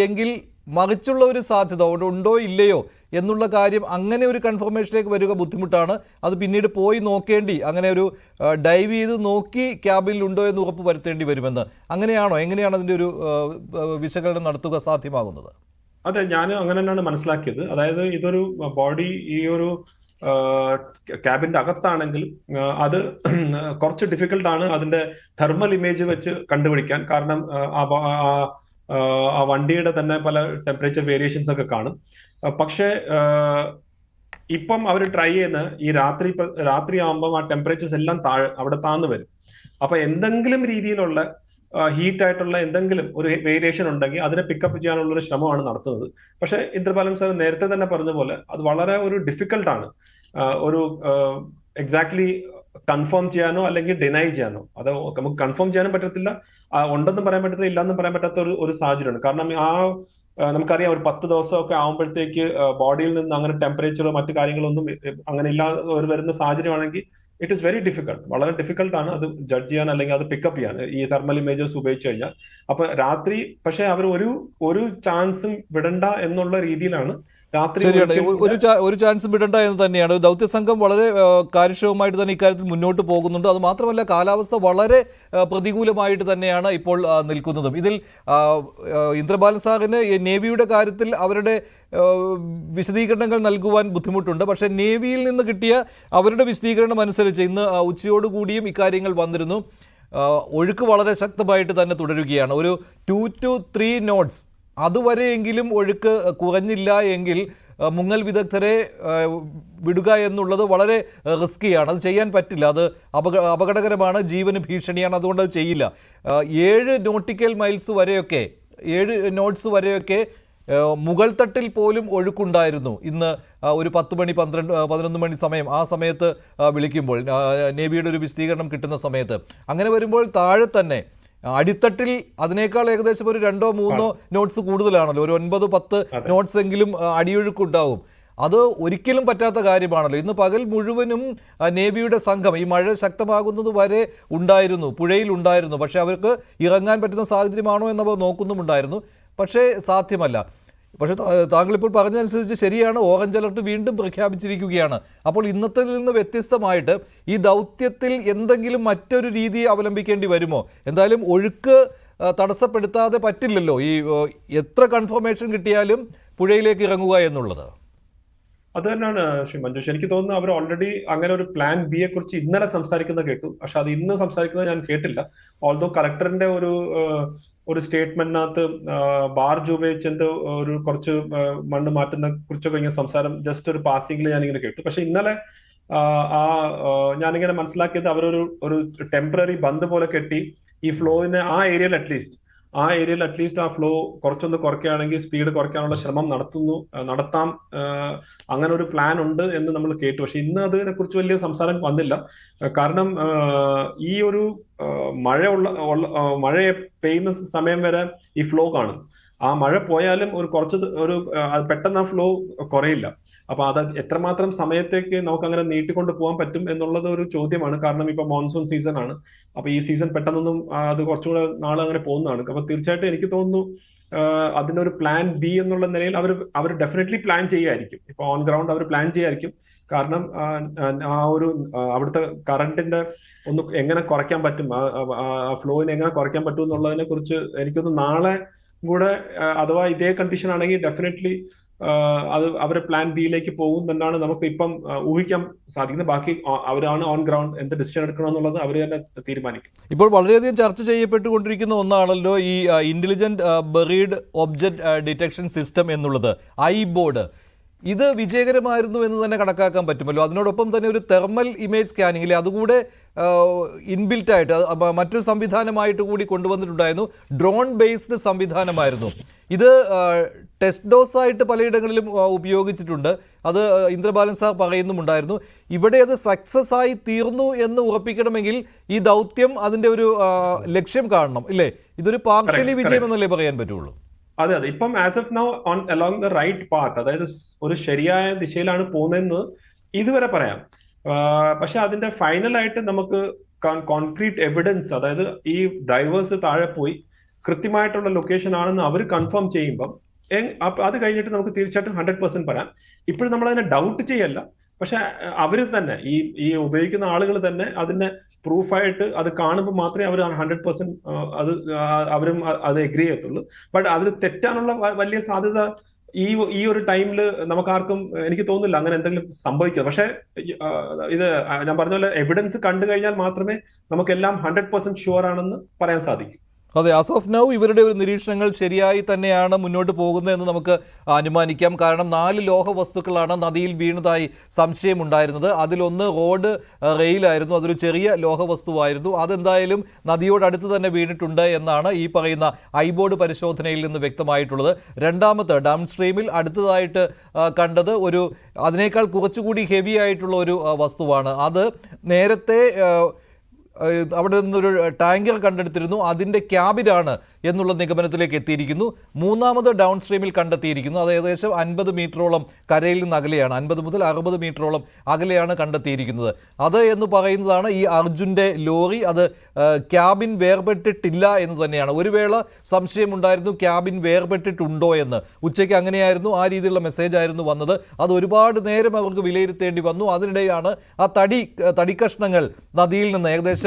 എങ്കിൽ മറിച്ചുള്ള ഒരു സാധ്യത ഉണ്ടോ ഇല്ലയോ എന്നുള്ള കാര്യം, അങ്ങനെ ഒരു കൺഫർമേഷനിലേക്ക് വരിക ബുദ്ധിമുട്ടാണ്. അത് പിന്നീട് പോയി നോക്കേണ്ടി, അങ്ങനെ ഒരു ഡൈവ് ചെയ്ത് നോക്കി ക്യാബിനിൽ ഉണ്ടോ എന്ന് ഉറപ്പ് വരുത്തേണ്ടി വരുമെന്ന്. അങ്ങനെയാണോ? എങ്ങനെയാണ് അതിൻ്റെ ഒരു വിശകലനം നടത്തുക സാധ്യമാകുന്നത്? അതെ, ഞാൻ അങ്ങനെ തന്നെയാണ് മനസ്സിലാക്കിയത്. അതായത് ഇതൊരു ബോഡി ഈ ഒരു ക്യാബിന്റെ അകത്താണെങ്കിൽ അത് കുറച്ച് ഡിഫിക്കൽട്ടാണ് അതിന്റെ തെർമൽ ഇമേജ് വെച്ച് കണ്ടുപിടിക്കാൻ. കാരണം ആ വണ്ടിയുടെ തന്നെ പല ടെമ്പറേച്ചർ വേരിയേഷൻസ് ഒക്കെ കാണും. പക്ഷേ ഇപ്പം അവർ ട്രൈ ചെയ്യുന്ന ഈ രാത്രി ആകുമ്പോൾ ആ ടെമ്പറേച്ചേഴ്സ് എല്ലാം അവിടെ താഴ്ന്നു വരും. അപ്പൊ എന്തെങ്കിലും രീതിയിലുള്ള ഹീറ്റ് ആയിട്ടുള്ള എന്തെങ്കിലും ഒരു വേരിയേഷൻ ഉണ്ടെങ്കിൽ അതിനെ പിക്കപ്പ് ചെയ്യാനുള്ള ഒരു ശ്രമമാണ് നടത്തുന്നത്. പക്ഷെ ഇന്ദ്രപാലൻ സാർ നേരത്തെ തന്നെ പറഞ്ഞ പോലെ അത് വളരെ ഒരു ഡിഫിക്കൽട്ടാണ് ഒരു എക്സാക്ട്ലി കൺഫേം ചെയ്യാനോ അല്ലെങ്കിൽ ഡിനൈ ചെയ്യാനോ. അത് നമുക്ക് കൺഫേം ചെയ്യാനും പറ്റത്തില്ല, ഉണ്ടെന്നും പറയാൻ പറ്റത്തില്ല, ഇല്ലെന്നും പറയാൻ പറ്റാത്ത ഒരു സാഹചര്യമാണ്. കാരണം നമുക്കറിയാം ഒരു 10 ദിവസമൊക്കെ ആകുമ്പോഴത്തേക്ക് ബോഡിയിൽ നിന്ന് അങ്ങനെ ടെമ്പറേച്ചറോ മറ്റു കാര്യങ്ങളൊന്നും അങ്ങനെ ഇല്ലാതെ വരുന്ന സാഹചര്യമാണെങ്കിൽ ഇറ്റ് ഈസ് വെരി ഡിഫിക്കൽട്ട്, വളരെ ഡിഫിക്കൽട്ടാണ് അത് ജഡ്ജ് ചെയ്യാൻ അല്ലെങ്കിൽ അത് പിക്കപ്പ് ചെയ്യാൻ ഈ തെർമൽ ഇമേജസ് ഉപയോഗിച്ച് കഴിഞ്ഞാൽ. അപ്പൊ രാത്രി പക്ഷെ അവർ ഒരു ചാൻസും വിടണ്ട എന്നുള്ള രീതിയിലാണ് ശരിയാണ്, ഒരു ചാൻസ് വിടണ്ട എന്ന് തന്നെയാണ്. ദൗത്യ സംഘം വളരെ കാര്യക്ഷമമായിട്ട് തന്നെ ഇക്കാര്യത്തിൽ മുന്നോട്ട് പോകുന്നുണ്ട്. അത് മാത്രമല്ല കാലാവസ്ഥ വളരെ പ്രതികൂലമായിട്ട് തന്നെയാണ് ഇപ്പോൾ നിൽക്കുന്നതും. ഇതിൽ ഇന്ദ്രപാൽ സാറിന് നേവിയുടെ കാര്യത്തിൽ അവരുടെ വിശദീകരണങ്ങൾ നൽകുവാൻ ബുദ്ധിമുട്ടുണ്ട്. പക്ഷേ നേവിയിൽ നിന്ന് കിട്ടിയ അവരുടെ വിശദീകരണം അനുസരിച്ച് ഇന്ന് ഉച്ചയോടുകൂടിയും ഇക്കാര്യങ്ങൾ വന്നിരുന്നു. ഒഴുക്ക് വളരെ ശക്തമായിട്ട് തന്നെ തുടരുകയാണ്. ഒരു 2 to 3 knots അതുവരെയെങ്കിലും ഒഴുക്ക് കുറഞ്ഞില്ല എങ്കിൽ മുങ്ങൽ വിദഗ്ധരെ വിടുക എന്നുള്ളത് വളരെ റിസ്ക്കിയാണ്. അത് ചെയ്യാൻ പറ്റില്ല, അത് അപകടകരമാണ്, ജീവന് ഭീഷണിയാണ്. അതുകൊണ്ട് അത് ചെയ്യില്ല. 7 നോട്ടിക്കൽ മൈൽസ് വരെയൊക്കെ 7 നോട്ട്സ് വരെയൊക്കെ മുകൾ തട്ടിൽ പോലും ഒഴുക്കുണ്ടായിരുന്നു. ഇന്ന് ഒരു 10 മണി 11 മണി സമയം, ആ സമയത്ത് വിളിക്കുമ്പോൾ നേവിയുടെ ഒരു വിശദീകരണം കിട്ടുന്ന സമയത്ത്, അങ്ങനെ വരുമ്പോൾ താഴെ തന്നെ അടിത്തട്ടിൽ അതിനേക്കാൾ ഏകദേശം ഒരു 2-3 നോട്ട്സ് കൂടുതലാണല്ലോ. ഒരു 9-10 നോട്ട്സ് എങ്കിലും അടിയൊഴുക്കുണ്ടാവും. അത് ഒരിക്കലും പറ്റാത്ത കാര്യമാണല്ലോ. ഇന്ന് പകൽ മുഴുവനും നേവിയുടെ സംഘം ഈ മഴ ശക്തമാകുന്നത് വരെ ഉണ്ടായിരുന്നു, പുഴയിൽ ഉണ്ടായിരുന്നു. പക്ഷേ അവർക്ക് ഇറങ്ങാൻ പറ്റുന്ന സാഹചര്യമാണോ എന്നവർ നോക്കുന്നുമുണ്ടായിരുന്നു. പക്ഷേ സാധ്യമല്ല. പക്ഷേ താങ്കളിപ്പോൾ പറഞ്ഞതനുസരിച്ച് ശരിയാണ്, ഓറഞ്ച് അലർട്ട് വീണ്ടും പ്രഖ്യാപിച്ചിരിക്കുകയാണ്. അപ്പോൾ ഇന്നത്തേതിൽ നിന്ന് വ്യത്യസ്തമായിട്ട് ഈ ദൗത്യത്തിൽ എന്തെങ്കിലും മറ്റൊരു രീതി അവലംബിക്കേണ്ടി വരുമോ? എന്തായാലും ഒഴുക്ക് തടസ്സപ്പെടുത്താതെ പറ്റില്ലല്ലോ ഈ എത്ര കൺഫർമേഷൻ കിട്ടിയാലും പുഴയിലേക്ക് ഇറങ്ങുക എന്നുള്ളത്. അത് തന്നെയാണ് ശ്രീ മഞ്ജുഷ്. എനിക്ക് തോന്നുന്നു അവർ ഓൾറെഡി അങ്ങനെ ഒരു പ്ലാൻ ബിയെ കുറിച്ച് ഇന്നലെ സംസാരിക്കുന്നത് കേട്ടു. പക്ഷെ അത് ഇന്ന് സംസാരിക്കുന്നത് ഞാൻ കേട്ടില്ല. ഓൾദോ കളക്ടറിന്റെ ഒരു സ്റ്റേറ്റ്മെന്റിനകത്ത് ബാർജ് ഉപയോഗിച്ച് ഒരു കുറച്ച് മണ്ണ് മാറ്റുന്ന കുറിച്ചൊക്കെ ഇങ്ങനെ സംസാരം ജസ്റ്റ് ഒരു പാസിംഗിൽ ഞാനിങ്ങനെ കേട്ടു. പക്ഷെ ഇന്നലെ ഞാനിങ്ങനെ മനസ്സിലാക്കിയത് അവരൊരു ടെമ്പററി ബന്ദ് പോലെ കെട്ടി ഈ ഫ്ലോയിനെ ആ ഏരിയയിൽ അറ്റ്ലീസ്റ്റ് ആ ഫ്ലോ കുറച്ചൊന്ന് കുറയ്ക്കുകയാണെങ്കിൽ സ്പീഡ് കുറയ്ക്കാനുള്ള ശ്രമം നടത്താം, അങ്ങനെ ഒരു പ്ലാൻ ഉണ്ട് എന്ന് നമ്മൾ കേട്ടു. പക്ഷെ ഇന്ന് അതിനെ കുറിച്ച് വലിയ സംസാരം വന്നില്ല. കാരണം ഈ ഒരു മഴ പെയ്യുന്ന സമയം വരെ ഈ ഫ്ലോ കാണും. ആ മഴ പോയാലും പെട്ടെന്ന് ആ ഫ്ലോ കുറയില്ല. അപ്പൊ അത് എത്രമാത്രം സമയത്തേക്ക് നമുക്ക് അങ്ങനെ നീട്ടിക്കൊണ്ട് പോകാൻ പറ്റും എന്നുള്ളത് ഒരു ചോദ്യമാണ്. കാരണം ഇപ്പൊ മോൺസൂൺ സീസൺ ആണ്. അപ്പൊ ഈ സീസൺ പെട്ടെന്നൊന്നും അത് കുറച്ചുകൂടെ നാളെ അങ്ങനെ പോകുന്നതാണ്. അപ്പൊ തീർച്ചയായിട്ടും എനിക്ക് തോന്നുന്നു അതിനൊരു പ്ലാൻ ബി എന്നുള്ള നിലയിൽ അവർ ഡെഫിനറ്റ്ലി പ്ലാൻ ചെയ്യായിരിക്കും. ഇപ്പൊ ഓൺ ഗ്രൗണ്ട് അവർ പ്ലാൻ ചെയ്യായിരിക്കും. കാരണം അവിടുത്തെ കറണ്ടിന്റെ ഒന്ന് എങ്ങനെ കുറയ്ക്കാൻ പറ്റും, ഫ്ലോയിനെ എങ്ങനെ കുറയ്ക്കാൻ പറ്റും എന്നുള്ളതിനെ കുറിച്ച് എനിക്കൊന്ന് നാളെ കൂടെ അഥവാ ഇതേ കണ്ടീഷൻ ആണെങ്കിൽ ഡെഫിനറ്റ്ലി അവർ പ്ലാൻ ബിയിലേക്ക് പോകും എന്നാണ് നമുക്ക് ഇപ്പം ഊഹിക്കാൻ സാധിക്കുന്നത്. ബാക്കി അവരാണ് ഓൺ ഗ്രൗണ്ട് എന്ത് ഡിസിഷൻ എടുക്കണം എന്നുള്ളത് അവർ തന്നെ തീരുമാനിക്കും. ഇപ്പോൾ വളരെയധികം ചർച്ച ചെയ്യപ്പെട്ടുകൊണ്ടിരിക്കുന്ന ഒന്നാണല്ലോ ഈ intelligent buried object detection system എന്നുള്ളത്, ഐബോർഡ്. ഇത് വിജയകരമായിരുന്നു എന്ന് തന്നെ കണക്കാക്കാൻ പറ്റുമല്ലോ. അതിനോടൊപ്പം തന്നെ ഒരു തെർമൽ ഇമേജ് സ്കാനിംഗ് ഇല്ലേ, അതുകൂടെ ഇൻബിൽറ്റ് ആയിട്ട് മറ്റൊരു സംവിധാനമായിട്ട് കൂടി കൊണ്ടുവന്നിട്ടുണ്ടായിരുന്നു. ഡ്രോൺ ബേസ്ഡ് സംവിധാനമായിരുന്നു ഇത്. ടെസ്റ്റ് ഡോസ് ആയിട്ട് പലയിടങ്ങളിലും ഉപയോഗിച്ചിട്ടുണ്ട്. അത് ഇന്ദ്രബാലൻ സാർ പറയുന്നുമുണ്ടായിരുന്നു. ഇവിടെ അത് സക്സസ് ആയി തീർന്നു എന്ന് ഉറപ്പിക്കണമെങ്കിൽ ഈ ദൗത്യം അതിൻ്റെ ഒരു ലക്ഷ്യം കാണണം ഇല്ലേ? ഇതൊരു പാർഷ്യലി വിജയം എന്നല്ലേ പറയാൻ പറ്റുള്ളൂ? അതെ അതെ, ഇപ്പം as of now on along the right path, അതായത് ഒരു ശരിയായ ദിശയിലാണ് പോകുന്നതെന്ന് ഇതുവരെ പറയാം. പക്ഷെ അതിന്റെ ഫൈനലായിട്ട് നമുക്ക് കോൺക്രീറ്റ് എവിഡൻസ്, അതായത് ഈ ഡ്രൈവേഴ്സ് താഴെ പോയി കൃത്യമായിട്ടുള്ള ലൊക്കേഷൻ ആണെന്ന് അവർ കൺഫേം ചെയ്യുമ്പം അത് കഴിഞ്ഞിട്ട് നമുക്ക് തീർച്ചയായിട്ടും 100% പറയാം. ഇപ്പോഴും നമ്മൾ അതിനെ ഡൗട്ട് ചെയ്യല്ല, പക്ഷെ അവർ തന്നെ ഈ ഉപയോഗിക്കുന്ന ആളുകൾ തന്നെ അതിനെ പ്രൂഫായിട്ട് അത് കാണുമ്പോൾ മാത്രമേ അവർ 100% അവരും അത് എഗ്രി ചെയ്യത്തുള്ളൂ. ബട്ട് അതിൽ തെറ്റാനുള്ള വലിയ സാധ്യത ഈ ഒരു ടൈമിൽ നമുക്കാർക്കും എനിക്ക് തോന്നുന്നില്ല അങ്ങനെ എന്തെങ്കിലും സംഭവിക്കുക. പക്ഷെ ഇത് ഞാൻ പറഞ്ഞ പോലെ എവിഡൻസ് കണ്ടു കഴിഞ്ഞാൽ മാത്രമേ നമുക്കെല്ലാം 100% ഷുവർ ആണെന്ന് പറയാൻ സാധിക്കൂ. അതെ, ആസ് ഓഫ് നൗ ഇവരുടെ ഒരു നിരീക്ഷണങ്ങൾ ശരിയായി തന്നെയാണ് മുന്നോട്ട് പോകുന്നതെന്ന് നമുക്ക് അനുമാനിക്കാം. കാരണം 4 ലോഹ വസ്തുക്കളാണ് നദിയിൽ വീണതായി സംശയമുണ്ടായിരുന്നത്. അതിലൊന്ന് റോഡ് റെയിലായിരുന്നു, അതൊരു ചെറിയ ലോഹ വസ്തുവായിരുന്നു. അതെന്തായാലും നദിയോടടുത്ത് തന്നെ വീണിട്ടുണ്ട് എന്നാണ് ഈ പറയുന്ന ഐബോർഡ് പരിശോധനയിൽ നിന്ന് വ്യക്തമായിട്ടുള്ളത്. രണ്ടാമത്തെ ഡൗൺ സ്ട്രീമിൽ അടുത്തതായിട്ട് കണ്ടത് അതിനേക്കാൾ കുറച്ചുകൂടി ഹെവി ആയിട്ടുള്ള ഒരു വസ്തുവാണ്. അത് നേരത്തെ അവിടെ നിന്നൊരു ടാങ്കർ കണ്ടെടുത്തിരുന്നു, അതിൻ്റെ ക്യാബിനാണ് എന്നുള്ള നിഗമനത്തിലേക്ക് എത്തിയിരിക്കുന്നു. മൂന്നാമത് ഡൗൺ സ്ട്രീമിൽ കണ്ടെത്തിയിരിക്കുന്നു. അത് ഏകദേശം 50 മീറ്ററോളം കരയിൽ നിന്ന് അകലെയാണ്, 50 മുതൽ 60 മീറ്ററോളം അകലെയാണ് കണ്ടെത്തിയിരിക്കുന്നത്. അത് എന്ന് പറയുന്നതാണ് ഈ അർജുൻ്റെ ലോറി. അത് ക്യാബിൻ വേർപെട്ടിട്ടില്ല എന്ന് തന്നെയാണ്. ഒരു വേള സംശയമുണ്ടായിരുന്നു ക്യാബിൻ വേർപെട്ടിട്ടുണ്ടോ എന്ന്. ഉച്ചയ്ക്ക് അങ്ങനെയായിരുന്നു, ആ രീതിയിലുള്ള മെസ്സേജ് ആയിരുന്നു വന്നത്. അത് ഒരുപാട് നേരം അവർക്ക് വിലയിരുത്തേണ്ടി വന്നു. അതിനിടെയാണ് ആ തടിക്കഷ്ണങ്ങൾ നദിയിൽ നിന്ന് ഏകദേശം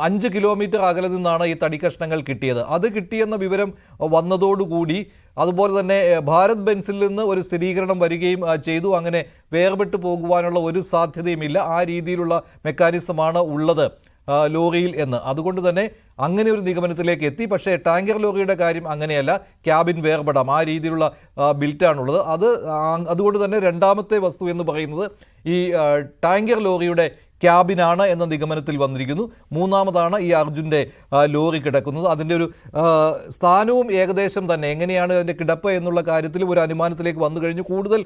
5 കിലോമീറ്റർ അകലെ നിന്നാണ് ഈ തടിക്കഷ്ണങ്ങൾ കിട്ടിയത്. അത് കിട്ടിയെന്ന വിവരം വന്നതോടുകൂടി അതുപോലെ തന്നെ ഭാരത് ബെൻസിൽ നിന്ന് ഒരു സ്ഥിരീകരണം വരികയും ചെയ്തു. അങ്ങനെ വേർപെട്ട് പോകുവാനുള്ള ഒരു സാധ്യതയുമില്ല, ആ രീതിയിലുള്ള മെക്കാനിസമാണ് ഉള്ളത് ലോറിയിൽ എന്ന്. അതുകൊണ്ട് തന്നെ അങ്ങനെ ഒരു നിഗമനത്തിലേക്ക് എത്തി. പക്ഷേ ടാങ്കർ ലോറിയുടെ കാര്യം അങ്ങനെയല്ല, ക്യാബിൻ വേർപെടാം, ആ രീതിയിലുള്ള ബിൽറ്റാണുള്ളത്. അതുകൊണ്ട് തന്നെ രണ്ടാമത്തെ വസ്തു എന്ന് പറയുന്നത് ഈ ടാങ്കർ ലോറിയുടെ ക്യാബിനാണ് എന്ന നിഗമനത്തിൽ വന്നിരിക്കുന്നു. മൂന്നാമതാണ് ഈ അർജുൻ്റെ ലോറി കിടക്കുന്നത്. അതിൻ്റെ ഒരു സ്ഥാനവും ഏകദേശം തന്നെ എങ്ങനെയാണ് അതിൻ്റെ കിടപ്പ് എന്നുള്ള കാര്യത്തിൽ ഒരു അനുമാനത്തിലേക്ക് വന്നു കഴിഞ്ഞു. കൂടുതൽ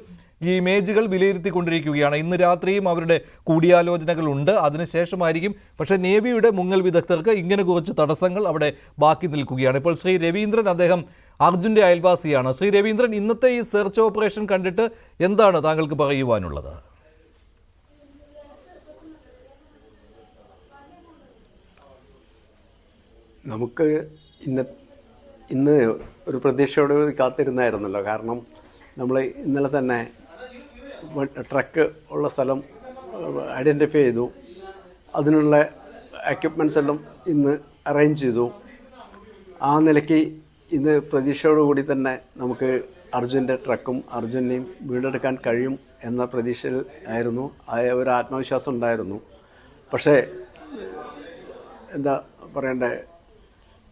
ഈ ഇമേജുകൾ വിലയിരുത്തിക്കൊണ്ടിരിക്കുകയാണ്. ഇന്ന് രാത്രിയും അവരുടെ കൂടിയാലോചനകളുണ്ട്, അതിനുശേഷമായിരിക്കും. പക്ഷേ നേവിയുടെ മുങ്ങൽ വിദഗ്ധർക്ക് ഇങ്ങനെ കുറച്ച് തടസ്സങ്ങൾ അവിടെ ബാക്കി നിൽക്കുകയാണ്. ഇപ്പോൾ ശ്രീ രവീന്ദ്രൻ, അദ്ദേഹം അർജുൻ്റെ അയൽവാസിയാണ്. ശ്രീ രവീന്ദ്രൻ, ഇന്നത്തെ ഈ സെർച്ച് ഓപ്പറേഷൻ കണ്ടിട്ട് എന്താണ് താങ്കൾക്ക് പറയുവാനുള്ളത്? നമുക്ക് ഇന്ന് ഒരു പ്രതീക്ഷയോട് കാത്തിരുന്നായിരുന്നല്ലോ. കാരണം നമ്മൾ ഇന്നലെ തന്നെ ട്രക്ക് ഉള്ള സ്ഥലം ഐഡൻറ്റിഫൈ ചെയ്തു, അതിനുള്ള എക്യുപ്മെൻറ്റ്സ് എല്ലാം ഇന്ന് അറേഞ്ച് ചെയ്തു. ആ നിലയ്ക്ക് ഇന്ന് പ്രതീക്ഷയോടുകൂടി തന്നെ നമുക്ക് അർജുൻ്റെ ട്രക്കും അർജുനെയും വീണ്ടെടുക്കാൻ കഴിയും എന്ന പ്രതീക്ഷയിൽ ആയിരുന്നു, ഒരു ആത്മവിശ്വാസം ഉണ്ടായിരുന്നു. പക്ഷേ എന്താ പറയണ്ടേ,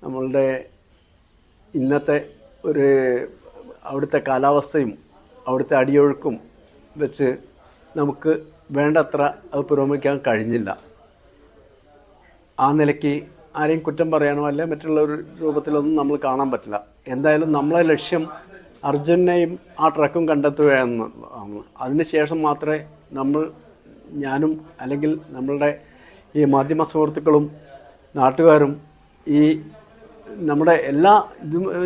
നമ്മളുടെ ഇന്നത്തെ അവിടുത്തെ കാലാവസ്ഥയും അവിടുത്തെ അടിയൊഴുക്കും വെച്ച് നമുക്ക് വേണ്ടത്ര അത് പുരോഗമിക്കാൻ കഴിഞ്ഞില്ല. ആ നിലയ്ക്ക് ആരെയും കുറ്റം പറയാനോ അല്ലെ മറ്റുള്ള ഒരു രൂപത്തിലൊന്നും നമ്മൾ കാണാൻ പറ്റില്ല. എന്തായാലും നമ്മളെ ലക്ഷ്യം അർജുനെയും ആ ട്രക്കും കണ്ടെത്തുക എന്നതാണ്. അതിനുശേഷം മാത്രമേ ഞാനും അല്ലെങ്കിൽ നമ്മളുടെ ഈ മാധ്യമ സുഹൃത്തുക്കളും നാട്ടുകാരും ഈ നമ്മുടെ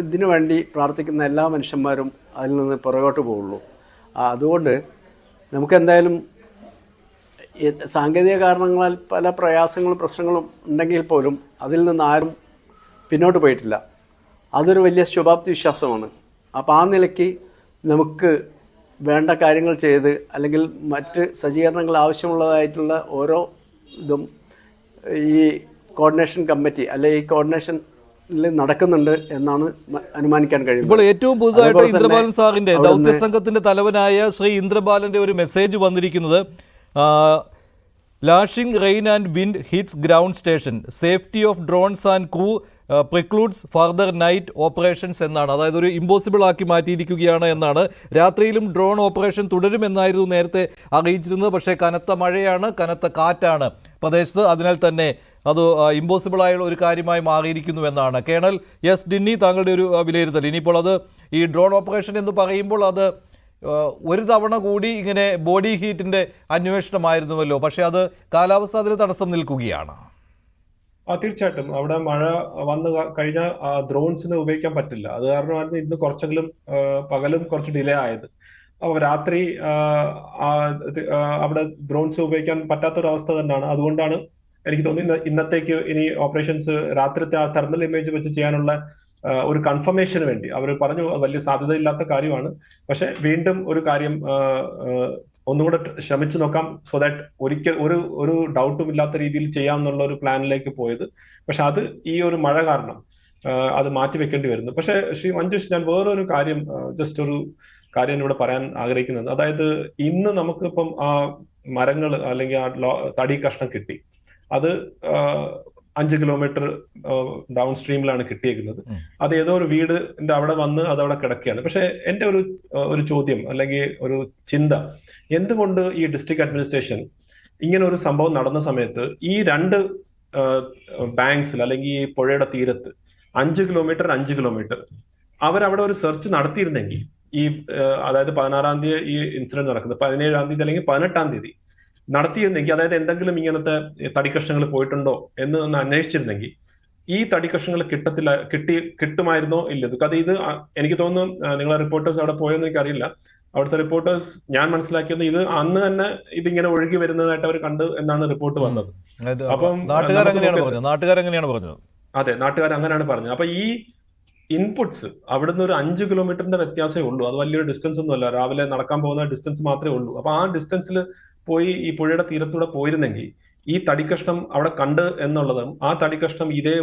ഇതിനു വേണ്ടി പ്രാർത്ഥിക്കുന്ന എല്ലാ മനുഷ്യന്മാരും അതിൽ നിന്ന് പുറകോട്ട് പോവുള്ളൂ. അതുകൊണ്ട് നമുക്കെന്തായാലും സാങ്കേതിക കാരണങ്ങളാൽ പല പ്രയാസങ്ങളും പ്രശ്നങ്ങളും ഉണ്ടെങ്കിൽ പോലും അതിൽ നിന്ന് ആരും പിന്നോട്ട് പോയിട്ടില്ല. അതൊരു വലിയ ശുഭാപ്തി വിശ്വാസമാണ്. അപ്പോൾ ആ നിലയ്ക്ക് നമുക്ക് വേണ്ട കാര്യങ്ങൾ ചെയ്ത് അല്ലെങ്കിൽ മറ്റ് സജ്ജീകരണങ്ങൾ ആവശ്യമുള്ളതായിട്ടുള്ള ഓരോ ഇതും ഈ കോർഡിനേഷൻ കമ്മിറ്റി അല്ലെ ഈ കോർഡിനേഷൻ നടക്കുന്നുണ്ട് എന്നാണ് അനുമാനിക്കാൻ കഴിയുന്നത്. ഇപ്പോൾ ഏറ്റവും പുതുതായിട്ട് ഇന്ദ്രബാലൻ സാറിന്റെ ദൗത്യ സംഘത്തിന്റെ തലവനായ ശ്രീ ഇന്ദ്രബാലന്റെ ഒരു മെസ്സേജ് വന്നിരിക്കുന്നത്, lashing rain and wind hits ground station, safety of drones and crew precludes further night operations എന്നാണ്. അതായത് ഒരു ഇമ്പോസിബിൾ ആക്കി മാറ്റിയിരിക്കുകയാണ് എന്നാണ്. രാത്രിയിലും ഡ്രോൺ ഓപ്പറേഷൻ തുടരുമെന്നായിരുന്നു നേരത്തെ അറിയിച്ചിരുന്നത്. പക്ഷേ കനത്ത മഴയാണ്, കനത്ത കാറ്റാണ് പ്രദേശത്ത്. അതിനാൽ തന്നെ അത് ഇമ്പോസിബിൾ ആയുള്ള ഒരു കാര്യമായി മാറിയിരിക്കുന്നു എന്നാണ്. കേണൽ എസ് ഡിന്നി, താങ്കളുടെ ഒരു വിലയിരുത്തൽ. ഇനിയിപ്പോൾ അത് ഈ ഡ്രോൺ ഓപ്പറേഷൻ എന്ന് പറയുമ്പോൾ അത് ഒരു തവണ കൂടി ഇങ്ങനെ ബോഡി ഹീറ്റിന്റെ അന്വേഷണമായിരുന്നുവല്ലോ, പക്ഷേ അത് കാലാവസ്ഥ അതിന് തടസ്സം നിൽക്കുകയാണ്. തീർച്ചയായിട്ടും അവിടെ മഴ വന്ന് കഴിഞ്ഞാൽ ഡ്രോൺസിന് ഉപയോഗിക്കാൻ പറ്റില്ല. അത് കാരണമായിരുന്നു ഇന്ന് കുറച്ചെങ്കിലും പകലും കുറച്ച് ഡിലേ ആയത്. അപ്പൊ രാത്രി അവിടെ ഡ്രോൺസ് ഉപയോഗിക്കാൻ പറ്റാത്തൊരവസ്ഥ തന്നെയാണ്. അതുകൊണ്ടാണ് എനിക്ക് തോന്നുന്നു ഇന്നത്തേക്ക് ഇനി ഓപ്പറേഷൻസ് രാത്രിത്തെ ആ തെർമൽ ഇമേജ് വെച്ച് ചെയ്യാനുള്ള ഒരു കൺഫർമേഷന് വേണ്ടി അവർ പറഞ്ഞു. വലിയ സാധ്യതയില്ലാത്ത കാര്യമാണ്, പക്ഷെ വീണ്ടും ഒരു കാര്യം ഒന്നുകൂടെ ശ്രമിച്ചു നോക്കാം, സോ ദാറ്റ് ഒരിക്കൽ ഒരു ഡൗട്ടും ഇല്ലാത്ത രീതിയിൽ ചെയ്യാമെന്നുള്ള ഒരു പ്ലാനിലേക്ക് പോയത്. പക്ഷെ അത് ഈ ഒരു മഴ കാരണം അത് മാറ്റിവെക്കേണ്ടി വരുന്നു. പക്ഷെ ശ്രീ മഞ്ജുഷ്, ഞാൻ വേറൊരു കാര്യം ജസ്റ്റ് ഒരു കാര്യം ഇവിടെ പറയാൻ ആഗ്രഹിക്കുന്നത്, അതായത് ഇന്ന് നമുക്കിപ്പം ആ മരങ്ങൾ അല്ലെങ്കിൽ ആ തടി കഷ്ണം കിട്ടി, അത് 5 കിലോമീറ്റർ ഡൗൺ സ്ട്രീമിലാണ് കിട്ടിയേക്കുന്നത്. അത് ഏതോ ഒരു വീടിന്റെ അവിടെ വന്ന് അതവിടെ കിടക്കുകയാണ്. പക്ഷെ എന്റെ ഒരു ചോദ്യം അല്ലെങ്കിൽ ഒരു ചിന്ത, എന്തുകൊണ്ട് ഈ ഡിസ്ട്രിക്ട് അഡ്മിനിസ്ട്രേഷൻ ഇങ്ങനെ ഒരു സംഭവം നടന്ന സമയത്ത് ഈ 2 ബാങ്ക്സിൽ അല്ലെങ്കിൽ ഈ പുഴയുടെ തീരത്ത് 5 കിലോമീറ്റർ അവരവിടെ ഒരു സെർച്ച് നടത്തിയിരുന്നെങ്കിൽ, ഈ അതായത് 16-ാം തീയതി ഈ ഇൻസിഡന്റ് നടക്കുന്നത്, 17-ാം തീയതി അല്ലെങ്കിൽ 18-ാം തീയതി നടത്തിയിരുന്നെങ്കിൽ, അതായത് എന്തെങ്കിലും ഇങ്ങനത്തെ തടിക്കഷ്ണങ്ങൾ പോയിട്ടുണ്ടോ എന്ന് ഒന്ന് അന്വേഷിച്ചിരുന്നെങ്കിൽ ഈ തടിക്കഷ്ണങ്ങൾ കിട്ടുമായിരുന്നോ ഇല്ലത്? അത് ഇത് എനിക്ക് തോന്നുന്നു നിങ്ങളെ റിപ്പോർട്ടേഴ്സ് അവിടെ പോയെന്ന് എനിക്കറിയില്ല. അവിടുത്തെ റിപ്പോർട്ടേഴ്സ് ഞാൻ മനസ്സിലാക്കിയത് ഇത് അന്ന് തന്നെ ഇതിങ്ങനെ ഒഴുകി വരുന്നതായിട്ട് അവർ കണ്ടു എന്നാണ് റിപ്പോർട്ട് വന്നത്. അപ്പം നാട്ടുകാരെങ്ങനെയാണ് പറഞ്ഞത്? അതെ, നാട്ടുകാർ അങ്ങനെയാണ് പറഞ്ഞത്. അപ്പൊ ഈ ഇൻപുട്സ് അവിടുന്ന് ഒരു 5 കിലോമീറ്ററിന്റെ വ്യത്യാസമേ ഉള്ളൂ. അത് വലിയൊരു ഡിസ്റ്റൻസ് ഒന്നും അല്ല, രാവിലെ നടക്കാൻ പോകുന്ന ഡിസ്റ്റൻസ് മാത്രമേ ഉള്ളൂ. അപ്പൊ ആ ഡിസ്റ്റൻസിൽ പോയി ഈ പുഴയുടെ തീരത്തൂടെ പോയിരുന്നെങ്കിൽ ഈ തടിക്കഷ്ണം അവിടെ കണ്ട് എന്നുള്ളതും ആ തടിക്കഷ്ണം ഇതേ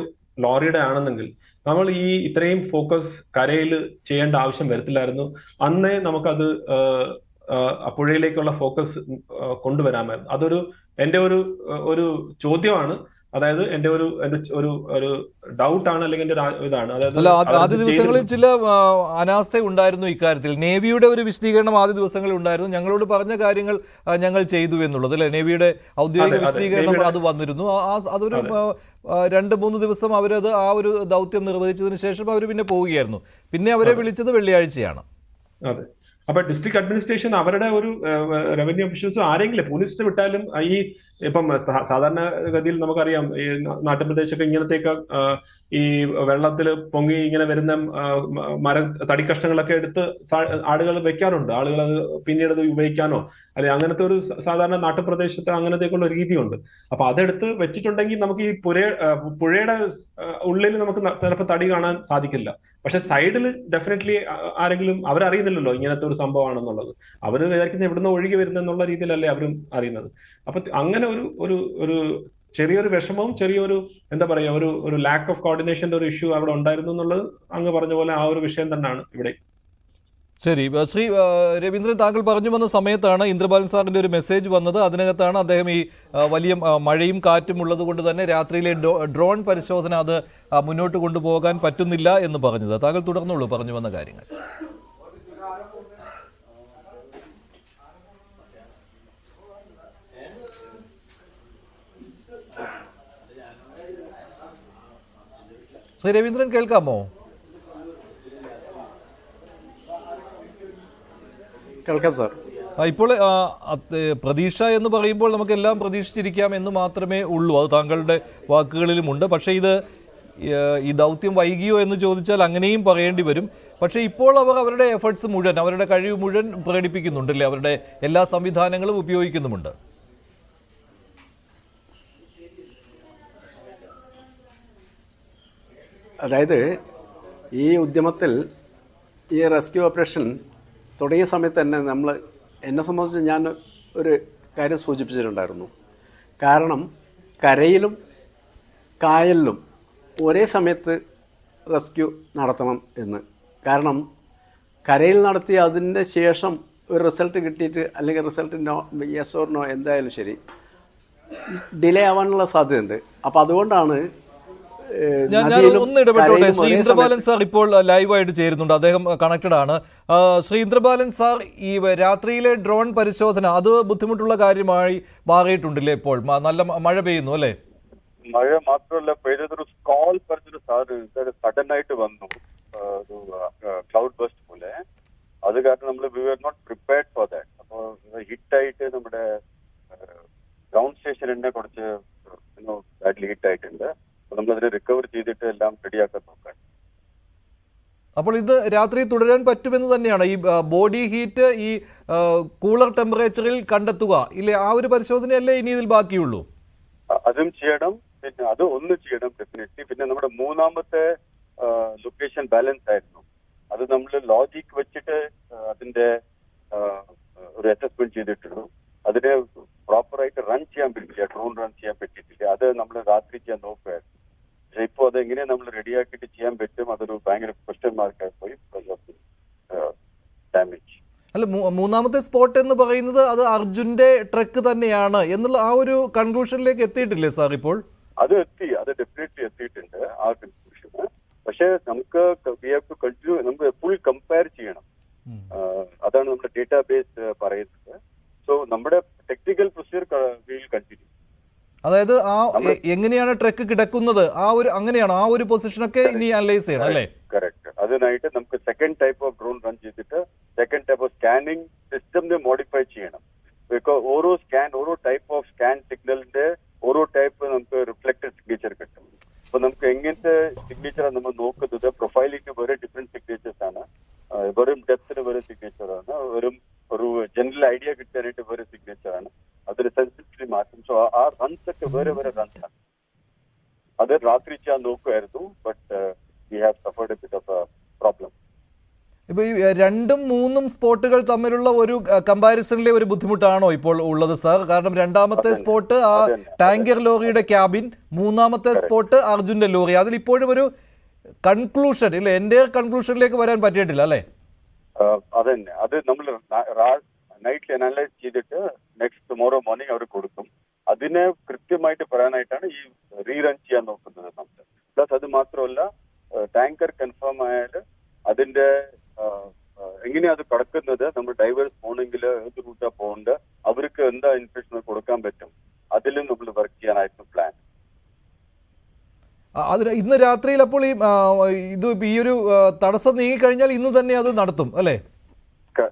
ലോറിയുടെ ആണെന്നെങ്കിൽ നമ്മൾ ഈ ഇത്രയും ഫോക്കസ് കരയിൽ ചെയ്യേണ്ട ആവശ്യം വരത്തില്ലായിരുന്നു. അന്നേ നമുക്കത് പുഴയിലേക്കുള്ള ഫോക്കസ് കൊണ്ടുവരാമായിരുന്നു. അതൊരു എന്റെ ഒരു ചോദ്യമാണ്. അതായത് എന്റെ ഒരു ഡൗട്ടാണ്, അല്ലെങ്കിൽ എന്റെ ഇതാണ്. അല്ല, ആദ്യ ദിവസങ്ങളിൽ ചില അനാസ്ഥ ഉണ്ടായിരുന്നു ഇക്കാര്യത്തിൽ. നേവിയുടെ ഒരു വിശദീകരണം ആദ്യ ദിവസങ്ങളിൽ ഉണ്ടായിരുന്നു, ഞങ്ങളോട് പറഞ്ഞ കാര്യങ്ങൾ ഞങ്ങൾ ചെയ്തു എന്നുള്ളത് അല്ലെ? നേവിയുടെ ഔദ്യോഗിക വിശദീകരണം അത് വന്നിരുന്നു. അതൊരു 2-3 ദിവസം അവരത് ആ ഒരു ദൗത്യം നിർവഹിച്ചതിന് ശേഷം അവർ പിന്നെ പോവുകയായിരുന്നു. പിന്നെ അവരെ വിളിച്ചത് വെള്ളിയാഴ്ചയാണ്. അതെ. അപ്പൊ ഡിസ്ട്രിക്ട് അഡ്മിനിസ്ട്രേഷൻ അവരുടെ ഒരു റവന്യൂ ഒഫീഷ്യൽസോ ആരെങ്കിലും പോലീസിനെ വിട്ടാലും ഈ ഇപ്പം സാധാരണ ഗതിയിൽ നമുക്കറിയാം ഈ നാട്ടുപ്രദേശമൊക്കെ ഇങ്ങനത്തേക്ക് ഈ വെള്ളത്തിൽ പൊങ്ങി ഇങ്ങനെ വരുന്ന തടിക്കഷ്ണങ്ങളൊക്കെ എടുത്ത് ആളുകൾ വെക്കാറുണ്ട്. ആളുകൾ അത് പിന്നീട് അത് ഉപയോഗിക്കാനോ അല്ലെ അങ്ങനത്തെ ഒരു സാധാരണ നാട്ടുപ്രദേശത്ത് അങ്ങനത്തേക്കുള്ള രീതിയുണ്ട്. അപ്പൊ അതെടുത്ത് വെച്ചിട്ടുണ്ടെങ്കിൽ നമുക്ക് ഈ പുഴയുടെ ഉള്ളിൽ നമുക്ക് ചിലപ്പോൾ തടി കാണാൻ സാധിക്കില്ല. പക്ഷെ സൈഡിൽ ഡെഫിനറ്റ്ലി ആരെങ്കിലും അവരറിയുന്നില്ലല്ലോ ഇങ്ങനത്തെ ഒരു സംഭവമാണെന്നുള്ളത്. അവർ വിചാരിക്കുന്നത് എവിടുന്ന് ഒഴുകി വരുന്നെന്നുള്ള രീതിയിലല്ലേ അവരും അറിയുന്നത്. അപ്പൊ അങ്ങനെ ഒരു ചെറിയൊരു വിഷമവും ചെറിയൊരു എന്താ പറയാ ഒരു ലാക്ക് ഓഫ് കോർഡിനേഷന്റെ ഒരു ഇഷ്യൂ അവിടെ ഉണ്ടായിരുന്നു എന്നുള്ളത് അങ്ങ് പറഞ്ഞ പോലെ ആ ഒരു വിഷയം തന്നെയാണ് ഇവിടെ. ശരി, ശ്രീ രവീന്ദ്രൻ, താങ്കൾ പറഞ്ഞു വന്ന സമയത്താണ് ഇന്ദ്രബാലൻ സാറിന്റെ ഒരു മെസ്സേജ് വന്നത്. അതിനകത്താണ് അദ്ദേഹം ഈ വലിയ മഴയും കാറ്റും ഉള്ളത് കൊണ്ട് തന്നെ രാത്രിയിലെ ഡ്രോൺ പരിശോധന അത് മുന്നോട്ട് കൊണ്ടുപോകാൻ പറ്റുന്നില്ല എന്ന് പറഞ്ഞത്. താങ്കൾ തുടർന്നുള്ളൂ പറഞ്ഞു വന്ന കാര്യങ്ങൾ. ശ്രീ രവീന്ദ്രൻ, കേൾക്കാമോ? കേൾക്കാം സാർ. ഇപ്പോൾ പ്രതീക്ഷ എന്ന് പറയുമ്പോൾ നമുക്കെല്ലാം പ്രതീക്ഷിച്ചിരിക്കാം എന്ന് മാത്രമേ ഉള്ളൂ. അത് താങ്കളുടെ വാക്കുകളിലുമുണ്ട്. പക്ഷേ ഈ ദൗത്യം വൈകിയോ എന്ന് ചോദിച്ചാൽ അങ്ങനെയും പറയേണ്ടി വരും. പക്ഷേ ഇപ്പോൾ അവർ അവരുടെ എഫേർട്സ് മുഴുവൻ, അവരുടെ കഴിവ് മുഴുവൻ പ്രകടിപ്പിക്കുന്നുണ്ടല്ലേ? അവരുടെ എല്ലാ സംവിധാനങ്ങളും ഉപയോഗിക്കുന്നുമുണ്ട്. അതായത് ഈ ഉദ്യമത്തിൽ ഈ റെസ്ക്യൂ ഓപ്പറേഷൻ തുടങ്ങിയ സമയത്ത് തന്നെ എന്നെ സംബന്ധിച്ച് ഞാൻ ഒരു കാര്യം സൂചിപ്പിച്ചിട്ടുണ്ടായിരുന്നു. കാരണം കരയിലും കായലിലും ഒരേ സമയത്ത് റെസ്ക്യൂ നടത്തണം എന്ന്. കാരണം കരയിൽ നടത്തി അതിൻ്റെ ശേഷം ഒരു റിസൾട്ട് കിട്ടിയിട്ട് അല്ലെങ്കിൽ റിസൾട്ട് യെസ് ഓർ നോ എന്തായാലും ശരി ഡിലേ ആവാനുള്ള സാധ്യതയുണ്ട്. അപ്പോൾ അതുകൊണ്ടാണ് ഞാൻ ഒന്ന് ഇടപെട്ടോട്ടെ. ശ്രീ ഇന്ദ്രബാലൻ സാർ ഇപ്പോൾ ലൈവായിട്ട് ചേരുന്നുണ്ട്, അദ്ദേഹം കണക്റ്റഡ് ആണ്. ശ്രീ ഇന്ദ്രബാലൻ സാർ, ഈ രാത്രിയിലെ ഡ്രോൺ പരിശോധന അത് ബുദ്ധിമുട്ടുള്ള കാര്യമായി മാറിയിട്ടുണ്ടല്ലേ? ഇപ്പോൾ നല്ല മഴ പെയ്യുന്നു അല്ലേ? മഴ മാത്രമല്ല പെയ്തൊരു സ്കോൾ പറഞ്ഞൊരു സഡൻ ആയിട്ട് വന്നു, ഒരു ക്ലൗഡ് ബസ്റ്റ് പോലെ. അത് കാരണം നമ്മൾ we are not prepared for that. അപ്പോൾ ഹിറ്റായിട്ട് നമ്മുടെ ഗ്രൗണ്ട് സ്റ്റേഷൻ തന്നെ കുറച്ച് ബാഡ്ലി ഹിറ്റ് ആയിട്ടുണ്ട്. അപ്പോൾ നമ്മളതിനെ റിക്കവർ ചെയ്തിട്ട് എല്ലാം റെഡിയാക്കാൻ നോക്കാൻ. അപ്പോൾ ഇത് രാത്രി തുടരാൻ പറ്റുമെന്ന് തന്നെയാണ് ഈ ബോഡി ഹീറ്റ് ഈ കൂളർ ടെമ്പറേച്ചറിൽ കണ്ടെത്തുക ഇല്ലേ? ആ ഒരു പരിശോധനയല്ലേ ഇനി ഇതിൽ ബാക്കിയുള്ളൂ? അതും ചെയ്യണം, പിന്നെ അത് ഒന്ന് ചെയ്യണം ഡെഫിനറ്റ്ലി. പിന്നെ നമ്മുടെ മൂന്നാമത്തെ ലൊക്കേഷൻ ബാലൻസ് ആയിരുന്നു. അത് നമ്മൾ ലോജിക് വെച്ചിട്ട് അതിന്റെ ഒരു അസസ്മെന്റ് ചെയ്തിട്ടുള്ളൂ. അതിനെ പ്രോപ്പറായിട്ട് റൺ ചെയ്യാൻ പറ്റില്ല, ഡ്രോൺ റൺ ചെയ്യാൻ പറ്റിയിട്ടില്ല. അത് നമ്മൾ രാത്രി ചെയ്യാൻ നോക്കുമായിരുന്നു. പക്ഷെ ഇപ്പോൾ അതെങ്ങനെ നമ്മൾ റെഡിയാക്കിയിട്ട് ചെയ്യാൻ പറ്റും, അതൊരു ഭയങ്കര ക്വസ്റ്റ്യൻ മാർക്കായി പോയി ബിക്കോസ് ഓഫ് ഡാമേജ്. അല്ല, മൂന്നാമത്തെ സ്പോട്ട് എന്ന് പറയുന്നത് അത് അർജുന്റെ ട്രക്ക് തന്നെയാണ് എന്നുള്ള ആ ഒരു കൺക്ലൂഷനിലേക്ക് എത്തിയിട്ടില്ലേ സാർ ഇപ്പോൾ? അത് ഡെഫിനറ്റ്ലി എത്തിയിട്ടുണ്ട് ആ കൺക്ലൂഷന്. പക്ഷെ നമുക്ക് വി ഹാവ് ടു കണ്ടിന്യൂ, നമുക്ക് ഫുൾ കമ്പയർ ചെയ്യണം. അതാണ് നമ്മുടെ ഡേറ്റാബേസ് പറയുന്നത്. സോ നമ്മുടെ ടെക്നിക്കൽ പ്രൊസീജിയർ വിൽ കണ്ടിന്യൂ. അതായത് ആ എങ്ങനെയാണ് ട്രക്ക് കിടക്കുന്നത് അങ്ങനെയാണ് ആ ഒരു പൊസിഷനൊക്കെ ഇനി അനലൈസ് ചെയ്യണം അല്ലേ? കറക്റ്റ്. അതിനായിട്ട് നമുക്ക് second type of drone run ചെയ്തിട്ട് second type of scanning system modify ചെയ്യണം. ബിക്കോസ് ഓരോ ടൈപ്പ് ഓഫ് സ്കാൻ സിഗ്നലിന്റെ ഓരോ ടൈപ്പ് നമുക്ക് റിഫ്ലക്റ്റഡ് സിഗ്നേച്ചർ കിട്ടും. അപ്പൊ നമുക്ക് എങ്ങനത്തെ സിഗ്നേച്ചറാണ് നമ്മൾ നോക്കുന്നത്? പ്രൊഫൈലിംഗ് വേറെ ഡിഫറെന്റ് സിഗ്നേച്ചേഴ്സ് ആണ്, വെറും ഡെപ്തിന് വേറെ സിഗ്നേച്ചർ ആണ്, വെറും ഒരു ജനറൽ ഐഡിയ കിട്ടാനായിട്ട് വേറെ സിഗ്നേച്ചർ ആണ്. അതൊരു സെൻസിറ്റിവിറ്റി മാറ്റും. സോ ആ റൺസ് ഒക്കെ വേറെ റൺസ് ആണ്. അത് രാത്രി ചെയ്യാൻ നോക്കുമായിരുന്നു, but we have suffered a bit of a problem. ഇപ്പൊ ഈ 2ഉം 3ഉം സ്പോട്ടുകൾ തമ്മിലുള്ള ഒരു കമ്പാരിസണിലെ ഒരു ബുദ്ധിമുട്ടാണോ ഇപ്പോൾ ഉള്ളത് സാർ? കാരണം രണ്ടാമത്തെ സ്പോട്ട് ആ ടാങ്കർ ലോറിയുടെ ക്യാബിൻ, മൂന്നാമത്തെ സ്പോട്ട് അർജുന്റെ ലോറി. അതിൽ ഇപ്പോഴും ഒരു കൺക്ലൂഷൻ ഇല്ല, എന്റെ കൺക്ലൂഷനിലേക്ക് വരാൻ പറ്റിയിട്ടില്ല അല്ലേ? അതന്നെ, അത് നമ്മൾ നൈറ്റിൽ അനലൈസ് ചെയ്തിട്ട് നെക്സ്റ്റ് ടുമോറോ മോർണിംഗ് അവർ കൊടുക്കും. അതിനെ കൃത്യമായിട്ട് പറയാനായിട്ടാണ് ഈ റീറൺ ചെയ്യാൻ നോക്കുന്നത് നമ്മൾ. പ്ലസ് അത് മാത്രമല്ല, ടാങ്കർ കൺഫേം ആയാൽ അതിന്റെ എങ്ങനെയാ അത് കടക്കുന്നത്, നമ്മൾ ഡൈവേഴ്സ് പോകണമെങ്കിൽ ഏത് റൂട്ടാ പോകേണ്ടത്, അവർക്ക് എന്താ ഇൻഫർമേഷൻ കൊടുക്കാൻ പറ്റും, അതിലും നമ്മൾ വർക്ക് ചെയ്യാനായിരുന്നു പ്ലാൻ. ഇന്ന് രാത്രിയിൽ അപ്പോൾ ഈ ഒരു തടസ്സം നീങ്ങിക്കഴിഞ്ഞാൽ ഇന്ന് തന്നെ അത് നടത്തും അല്ലേ?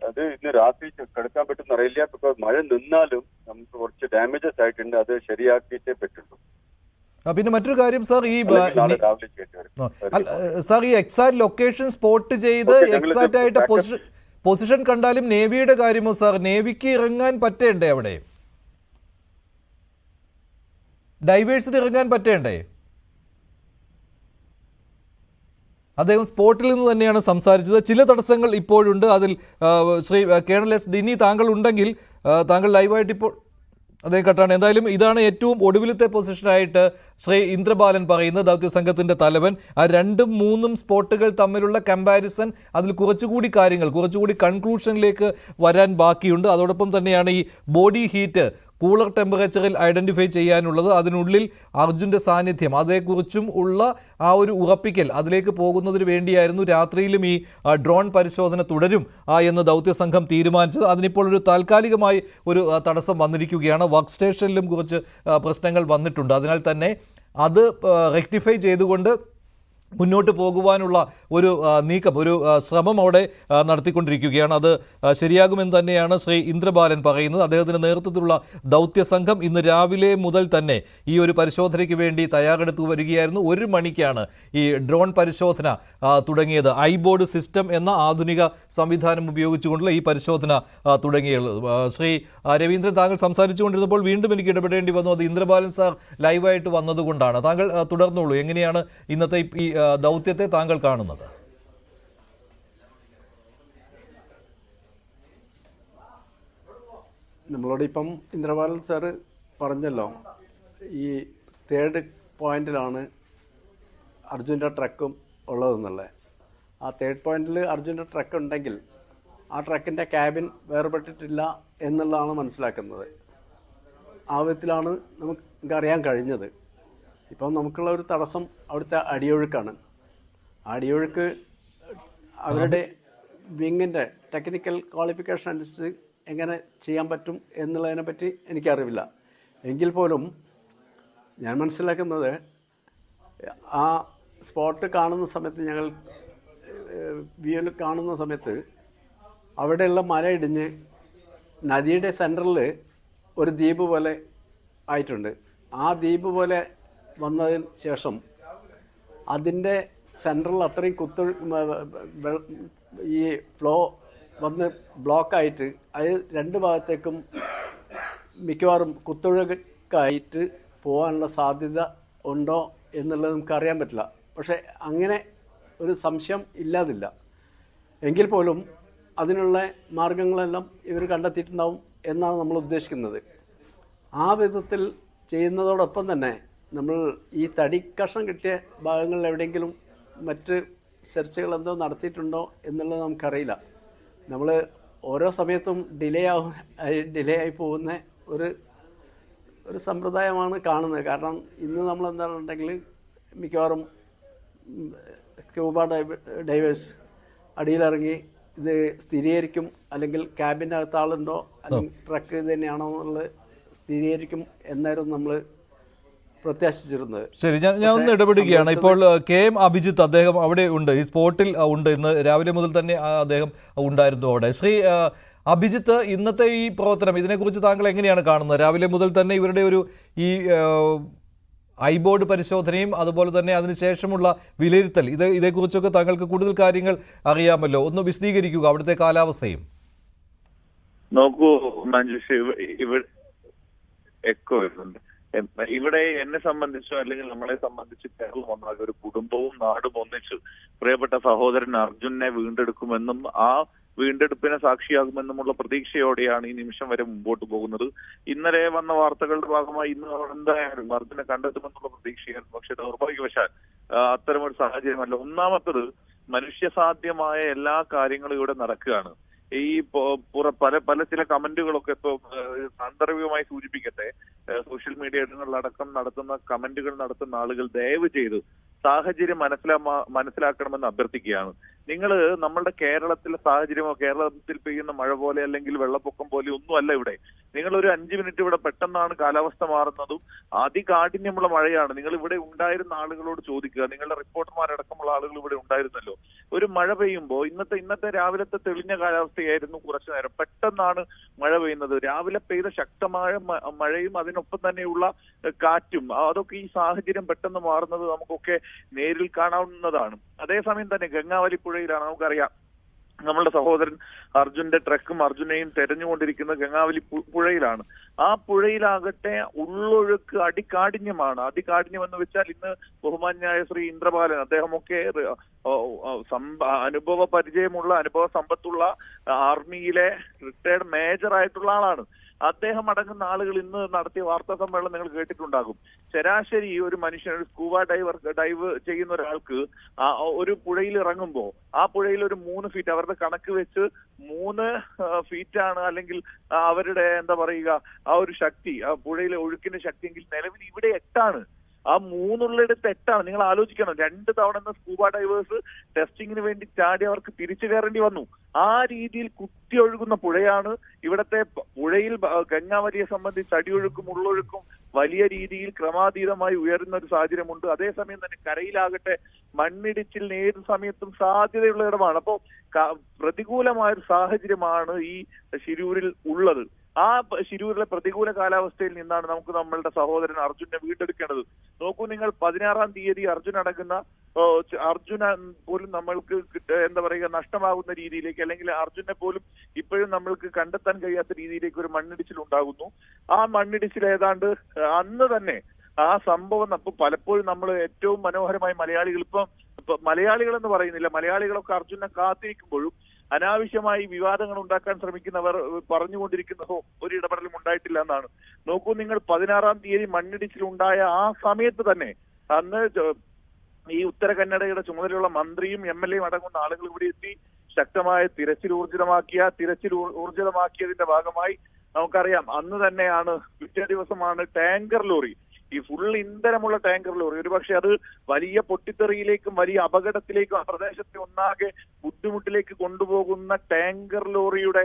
അത് ഇന്ന് രാത്രി കിടക്കാൻ പറ്റുന്ന അറിയില്ല. ബിക്കോസ് മഴ നിന്നാലും നമുക്ക് കുറച്ച് ഡാമേജസ് ആയിട്ടുണ്ട്, അത് ശരിയാക്കിയിട്ടേ പറ്റുള്ളൂ. പിന്നെ മറ്റൊരു കാര്യം സാർ, ഈ എക്സാക്ട് ലൊക്കേഷൻ സ്പോട്ട് ചെയ്ത് എക്സാക്റ്റ് ആയിട്ട് പൊസിഷൻ കണ്ടാലും നേവിയുടെ കാര്യമോ സാർ? നേവിക്ക് ഇറങ്ങാൻ പറ്റേണ്ടേ അവിടെ? ഡൈവേഴ്സിന് ഇറങ്ങാൻ പറ്റേണ്ടേ? അദ്ദേഹം സ്പോട്ടിൽ നിന്ന് തന്നെയാണ് സംസാരിച്ചത്. ചില തടസ്സങ്ങൾ ഇപ്പോഴുണ്ട്. അതിൽ ശ്രീ കേണൽ എസ് ഡിനി താങ്കൾ ഉണ്ടെങ്കിൽ താങ്കൾ ലൈവായിട്ട് ഇപ്പോൾ അതേ കട്ടാണ്. എന്തായാലും ഇതാണ് ഏറ്റവും ഒടുവിലത്തെ പൊസിഷനായിട്ട് ശ്രീ ഇന്ദ്രബാലൻ പറയുന്നത്, ദൗത്യസംഘത്തിൻ്റെ തലവൻ. ആ 2ഉം 3ഉം സ്പോട്ടുകൾ തമ്മിലുള്ള കമ്പാരിസൺ, അതിൽ കുറച്ചുകൂടി കാര്യങ്ങൾ, കുറച്ചുകൂടി കൺക്ലൂഷനിലേക്ക് വരാൻ ബാക്കിയുണ്ട്. അതോടൊപ്പം തന്നെയാണ് ഈ ബോഡി ഹീറ്റ് കൂളർ ടെമ്പറേച്ചറിൽ ഐഡൻറ്റിഫൈ ചെയ്യാനുള്ളത്. അതിനുള്ളിൽ അർജുൻ്റെ സാന്നിധ്യം, അതേക്കുറിച്ചും ഉള്ള ആ ഒരു ഉറപ്പിക്കൽ, അതിലേക്ക് പോകുന്നതിന് വേണ്ടിയായിരുന്നു രാത്രിയിലും ഈ ഡ്രോൺ പരിശോധന തുടരും എന്ന് ദൗത്യസംഘം തീരുമാനിച്ചത്. അതിനിപ്പോൾ ഒരു താൽക്കാലികമായി ഒരു തടസ്സം വന്നിരിക്കുകയാണ്. വർക്ക് സ്റ്റേഷനിലും കുറച്ച് പ്രശ്നങ്ങൾ വന്നിട്ടുണ്ട്. അതിനാൽ തന്നെ അത് റെക്ടിഫൈ ചെയ്തുകൊണ്ട് മുന്നോട്ട് പോകുവാനുള്ള ഒരു നീക്കം, ഒരു ശ്രമം അവിടെ നടത്തിക്കൊണ്ടിരിക്കുകയാണ്. അത് ശരിയാകുമെന്ന് തന്നെയാണ് ശ്രീ ഇന്ദ്രബാലൻ പറയുന്നത്. അദ്ദേഹത്തിൻ്റെ നേതൃത്വത്തിലുള്ള ദൗത്യസംഘം ഇന്ന് രാവിലെ മുതൽ തന്നെ ഈ ഒരു പരിശോധനയ്ക്ക് വേണ്ടി തയ്യാറെടുത്തു വരികയായിരുന്നു. 1 മണിക്കാണ് ഈ ഡ്രോൺ പരിശോധന തുടങ്ങിയത്. ഐബോർഡ് സിസ്റ്റം എന്ന ആധുനിക സംവിധാനം ഉപയോഗിച്ചുകൊണ്ടുള്ള ഈ പരിശോധന തുടങ്ങിയത്. ശ്രീ രവീന്ദ്രൻ, താങ്കൾ സംസാരിച്ചുകൊണ്ടിരുന്നപ്പോൾ വീണ്ടും എനിക്ക് ഇടപെടേണ്ടി വന്നു. അത് ഇന്ദ്രബാലൻ സാർ ലൈവായിട്ട് വന്നതുകൊണ്ടാണ്. താങ്കൾ തുടർന്നോളൂ. എങ്ങനെയാണ് ഇന്നത്തെ ഈ ദൗത്യത്തെ താങ്കൾ കാണുന്നത്? നമ്മളോട് ഇപ്പം ഇന്ദ്രബാലൻ സാറ് പറഞ്ഞല്ലോ, ഈ 3rd പോയിന്റിലാണ് അർജുൻ്റെ ട്രക്കും ഉള്ളതെന്നുള്ളത്. ആ 3rd പോയിന്റിൽ അർജുൻ്റെ ട്രക്ക് ഉണ്ടെങ്കിൽ ആ ട്രക്കിൻ്റെ ക്യാബിൻ വേർപെട്ടിട്ടില്ല എന്നുള്ളതാണ് മനസ്സിലാക്കുന്നത്. ആ വിധത്തിലാണ് നമുക്കറിയാൻ കഴിഞ്ഞത്. ഇപ്പോൾ നമുക്കുള്ള ഒരു തടസ്സം അവിടുത്തെ അടിയൊഴുക്കാണ്. അടിയൊഴുക്ക് അവരുടെ വിങ്ങിൻ്റെ ടെക്നിക്കൽ ക്വാളിഫിക്കേഷൻ അനുസരിച്ച് എങ്ങനെ ചെയ്യാൻ പറ്റും എന്നുള്ളതിനെപ്പറ്റി എനിക്കറിവില്ല. എങ്കിൽ പോലും ഞാൻ മനസ്സിലാക്കുന്നത് ആ സ്പോട്ട് കാണുന്ന സമയത്ത്, ഞങ്ങൾ വ്യൂവിൽ കാണുന്ന സമയത്ത് അവിടെയുള്ള മല ഇടിഞ്ഞ് നദിയുടെ സെൻറ്ററിൽ ഒരു ദ്വീപ് പോലെ ആയിട്ടുണ്ട്. ആ ദ്വീപ് പോലെ വന്നതിന് ശേഷം അതിൻ്റെ സെൻട്രൽ അത്രയും ഈ ഫ്ലോ വന്ന് ബ്ലോക്കായിട്ട് അത് രണ്ട് ഭാഗത്തേക്കും മിക്കവാറും കുത്തൊഴുക്കായിട്ട് പോകാനുള്ള സാധ്യത ഉണ്ടോ എന്നുള്ളത് നമുക്കറിയാൻ പറ്റില്ല. പക്ഷേ അങ്ങനെ ഒരു സംശയം ഇല്ലാതില്ല. എങ്കിൽ പോലും അതിനുള്ള മാർഗങ്ങളെല്ലാം ഇവർ കണ്ടെത്തിയിട്ടുണ്ടാവും എന്നാണ് നമ്മൾ ഉദ്ദേശിക്കുന്നത്. ആ വിധത്തിൽ ചെയ്യുന്നതോടൊപ്പം തന്നെ നമ്മൾ ഈ തടി കഷ്ണം കിട്ടിയ ഭാഗങ്ങളിൽ എവിടെയെങ്കിലും മറ്റ് സെർച്ചുകൾ എന്തോ നടത്തിയിട്ടുണ്ടോ എന്നുള്ളത് നമുക്കറിയില്ല. നമ്മൾ ഓരോ സമയത്തും ഡിലേ ആയി പോകുന്ന ഒരു സമ്പ്രദായമാണ് കാണുന്നത്. കാരണം ഇന്ന് നമ്മൾ എന്താണെന്നുണ്ടെങ്കിൽ മിക്കവാറും സ്കൂബ ഡൈവേഴ്സ് അടിയിലിറങ്ങി ഇത് സ്ഥിരീകരിക്കും, അല്ലെങ്കിൽ ക്യാബിനകത്ത് ആളുണ്ടോ അല്ലെങ്കിൽ ട്രക്ക് ഇത് തന്നെയാണോ എന്നുള്ളത് സ്ഥിരീകരിക്കും എന്നായിരുന്നു നമ്മൾ പ്രത്യാശിച്ചിരുന്നത്. ശരി, ഞാൻ ഒന്ന് ഇടപെടുകയാണ്. ഇപ്പോൾ KM അഭിജിത്ത് അദ്ദേഹം അവിടെ ഉണ്ട്, ഈ സ്പോട്ടിൽ ഉണ്ട്. ഇന്ന് രാവിലെ മുതൽ തന്നെ അദ്ദേഹം ഉണ്ടായിരുന്നു അവിടെ. ശ്രീ അഭിജിത്ത്, ഇന്നത്തെ ഈ പ്രവർത്തനം ഇതിനെക്കുറിച്ച് താങ്കൾ എങ്ങനെയാണ് കാണുന്നത്? രാവിലെ മുതൽ തന്നെ ഇവരുടെ ഈ ഐബോർഡ് പരിശോധനയും അതുപോലെ തന്നെ അതിനുശേഷമുള്ള വിലയിരുത്തൽ, ഇതേക്കുറിച്ചൊക്കെ താങ്കൾക്ക് കൂടുതൽ കാര്യങ്ങൾ അറിയാമല്ലോ, ഒന്ന് വിശദീകരിക്കുക അവിടുത്തെ കാലാവസ്ഥയും. നോക്കൂ മഞ്ജുഷ്, ഇവിടെ എക്കോ വരുന്നുണ്ട്. ഇവിടെ എന്നെ സംബന്ധിച്ചോ അല്ലെങ്കിൽ നമ്മളെ സംബന്ധിച്ച് കേരളം ഒന്നാകെ ഒരു കുടുംബവും നാടും ഒന്നിച്ച് പ്രിയപ്പെട്ട സഹോദരൻ അർജുനെ വീണ്ടെടുക്കുമെന്നും ആ വീണ്ടെടുപ്പിനെ സാക്ഷിയാകുമെന്നുമുള്ള പ്രതീക്ഷയോടെയാണ് ഈ നിമിഷം വരെ മുമ്പോട്ട് പോകുന്നത്. ഇന്നലെ വന്ന വാർത്തകളുടെ ഭാഗമായി ഇന്ന് എന്തായാലും അർജുനെ കണ്ടെത്തുമെന്നുള്ള പ്രതീക്ഷയായിരുന്നു. പക്ഷെ ദൗർഭാഗ്യവശാൽ അത്തരമൊരു സാഹചര്യമല്ല. ഒന്നാമത്തത്, മനുഷ്യസാധ്യമായ എല്ലാ കാര്യങ്ങളും ഇവിടെ നടക്കുകയാണ്. ഈ പല ചില കമന്റുകളൊക്കെ ഇപ്പൊ സാന്ദർഭികമായി സൂചിപ്പിക്കട്ടെ, സോഷ്യൽ മീഡിയ ഇടങ്ങളിലടക്കം നടത്തുന്ന കമന്റുകൾ നടത്തുന്ന ആളുകൾ ദയവ് ചെയ്ത് സാഹചര്യം മനസ്സിലാക്കണമെന്ന് അഭ്യർത്ഥിക്കുകയാണ്. നിങ്ങൾ നമ്മളുടെ കേരളത്തിലെ സാഹചര്യമോ കേരളത്തിൽ പെയ്യുന്ന മഴ പോലെ അല്ലെങ്കിൽ വെള്ളപ്പൊക്കം പോലെ ഒന്നുമല്ല ഇവിടെ. നിങ്ങൾ ഒരു 5 മിനിറ്റ് ഇവിടെ പെട്ടെന്നാണ് കാലാവസ്ഥ മാറുന്നതും അതികാഠിന്യമുള്ള മഴയാണ്. നിങ്ങൾ ഇവിടെ ഉണ്ടായിരുന്ന ആളുകളോട് ചോദിക്കുക, നിങ്ങളുടെ റിപ്പോർട്ടർമാരടക്കമുള്ള ആളുകൾ ഇവിടെ ഉണ്ടായിരുന്നല്ലോ. ഒരു മഴ പെയ്യുമ്പോൾ ഇന്നത്തെ രാവിലത്തെ തെളിഞ്ഞ കാലാവസ്ഥയായിരുന്നു കുറച്ചു നേരം, പെട്ടെന്നാണ് മഴ പെയ്യുന്നത്. രാവിലെ പെയ്ത ശക്തമായ മഴയും അതിനൊപ്പം തന്നെയുള്ള കാറ്റും, അതൊക്കെ ഈ സാഹചര്യം പെട്ടെന്ന് മാറുന്നത് നമുക്കൊക്കെ നേരിൽ കാണാവുന്നതാണ്. അതേസമയം തന്നെ ഗംഗാവലി പുഴയിലാണ്, നമുക്കറിയാം നമ്മളുടെ സഹോദരൻ അർജുന്റെ ട്രക്കും അർജുനെയും തെരഞ്ഞുകൊണ്ടിരിക്കുന്ന ഗംഗാവലി പുഴയിലാണ്. ആ പുഴയിലാകട്ടെ ഉള്ളൊഴുക്ക് അതികാഠിന്യമാണ്. അതികാഠിന്യം എന്ന് വെച്ചാൽ ഇന്ന് ബഹുമാന്യായ ശ്രീ ഇന്ദ്രപാലൻ അദ്ദേഹമൊക്കെ അനുഭവ പരിചയമുള്ള അനുഭവ സമ്പത്തുള്ള ആർമിയിലെ റിട്ടയർഡ് മേജർ ആയിട്ടുള്ള ആളാണ്. അദ്ദേഹം അടങ്ങുന്ന ആളുകൾ ഇന്ന് നടത്തിയ വാർത്താ സമ്മേളനം നിങ്ങൾ കേട്ടിട്ടുണ്ടാകും. ശരാശരി ഒരു മനുഷ്യൻ, ഒരു സ്കൂബ ഡൈവ് ചെയ്യുന്ന ഒരാൾക്ക് ഒരു പുഴയിൽ ഇറങ്ങുമ്പോൾ ആ പുഴയിൽ ഒരു 3 ഫീറ്റ് അവരുടെ കണക്ക് വെച്ച് 3 ഫീറ്റാണ് അല്ലെങ്കിൽ അവരുടെ എന്താ പറയുക ആ ഒരു ശക്തി, ആ പുഴയിലെ ഒഴുക്കിന്റെ ശക്തി എങ്കിൽ നിലവിൽ ഇവിടെ 8ആണ്. ആ 3 8ആണ്. നിങ്ങൾ ആലോചിക്കണം, 2 തവണ സ്കൂബ ഡൈവേഴ്സ് ടെസ്റ്റിങ്ങിന് വേണ്ടി ചാടി അവർക്ക് തിരിച്ചു കയറേണ്ടി വന്നു. ആ രീതിയിൽ കുത്തി ഒഴുകുന്ന പുഴയാണ് ഇവിടത്തെ പുഴയിൽ. ഗംഗാവലിയെ സംബന്ധിച്ച് അടിയൊഴുക്കും ഉള്ളൊഴുക്കും വലിയ രീതിയിൽ ക്രമാതീതമായി ഉയരുന്ന ഒരു സാഹചര്യമുണ്ട്. അതേസമയം തന്നെ കരയിലാകട്ടെ മണ്ണിടിച്ചിലിന് ഏത് സമയത്തും സാധ്യതയുള്ള ഇടമാണ്. അപ്പോൾ പ്രതികൂലമായൊരു സാഹചര്യമാണ് ഈ ശിരൂരിൽ ഉള്ളത്. ആ ശിരൂരിലെ പ്രതികൂല കാലാവസ്ഥയിൽ നിന്നാണ് നമുക്ക് നമ്മളുടെ സഹോദരൻ അർജുനെ വീണ്ടെടുക്കേണ്ടത്. നോക്കൂ നിങ്ങൾ, 16-ാം തീയതി അർജുൻ അടങ്ങുന്ന അർജുന പോലും നമ്മൾക്ക് എന്താ പറയുക നഷ്ടമാകുന്ന രീതിയിലേക്ക്, അല്ലെങ്കിൽ അർജുനെ പോലും ഇപ്പോഴും നമ്മൾക്ക് കണ്ടെത്താൻ കഴിയാത്ത രീതിയിലേക്ക് ഒരു മണ്ണിടിച്ചിൽ ഉണ്ടാകുന്നു. ആ മണ്ണിടിച്ചിൽ ഏതാണ്ട് അന്ന് തന്നെ ആ സംഭവം അപ്പൊ പലപ്പോഴും നമ്മൾ ഏറ്റവും മനോഹരമായി മലയാളികൾ ഇപ്പൊ മലയാളികൾ എന്ന് പറയുന്നില്ല, മലയാളികളൊക്കെ അർജുനെ കാത്തിരിക്കുമ്പോഴും അനാവശ്യമായി വിവാദങ്ങൾ ഉണ്ടാക്കാൻ ശ്രമിക്കുന്നവർ പറഞ്ഞുകൊണ്ടിരിക്കുന്നതോ ഒരു ഇടപെടലും ഉണ്ടായിട്ടില്ല എന്നാണ്. നോക്കൂ നിങ്ങൾ, 16-ാം തീയതി മണ്ണിടിച്ചിൽ ഉണ്ടായ ആ സമയത്ത് തന്നെ അന്ന് ഈ ഉത്തര കന്നഡയുടെ ചുമതലയുള്ള മന്ത്രിയും MLA-യും അടങ്ങുന്ന ആളുകൾ ഇവിടെ എത്തി ശക്തമായ തിരച്ചിൽ ഊർജിതമാക്കിയതിന്റെ ഭാഗമായി നമുക്കറിയാം അന്ന് തന്നെയാണ് പിറ്റേ ദിവസമാണ് ടാങ്കർ ലോറി ഈ ഫുൾ ഇന്ധനമുള്ള ടാങ്കർ ലോറി ഒരുപക്ഷെ അത് വലിയ പൊട്ടിത്തെറിയിലേക്കും വലിയ അപകടത്തിലേക്കും ആ പ്രദേശത്തെ ഒന്നാകെ ബുദ്ധിമുട്ടിലേക്ക് കൊണ്ടുപോകുന്ന ടാങ്കർ ലോറിയുടെ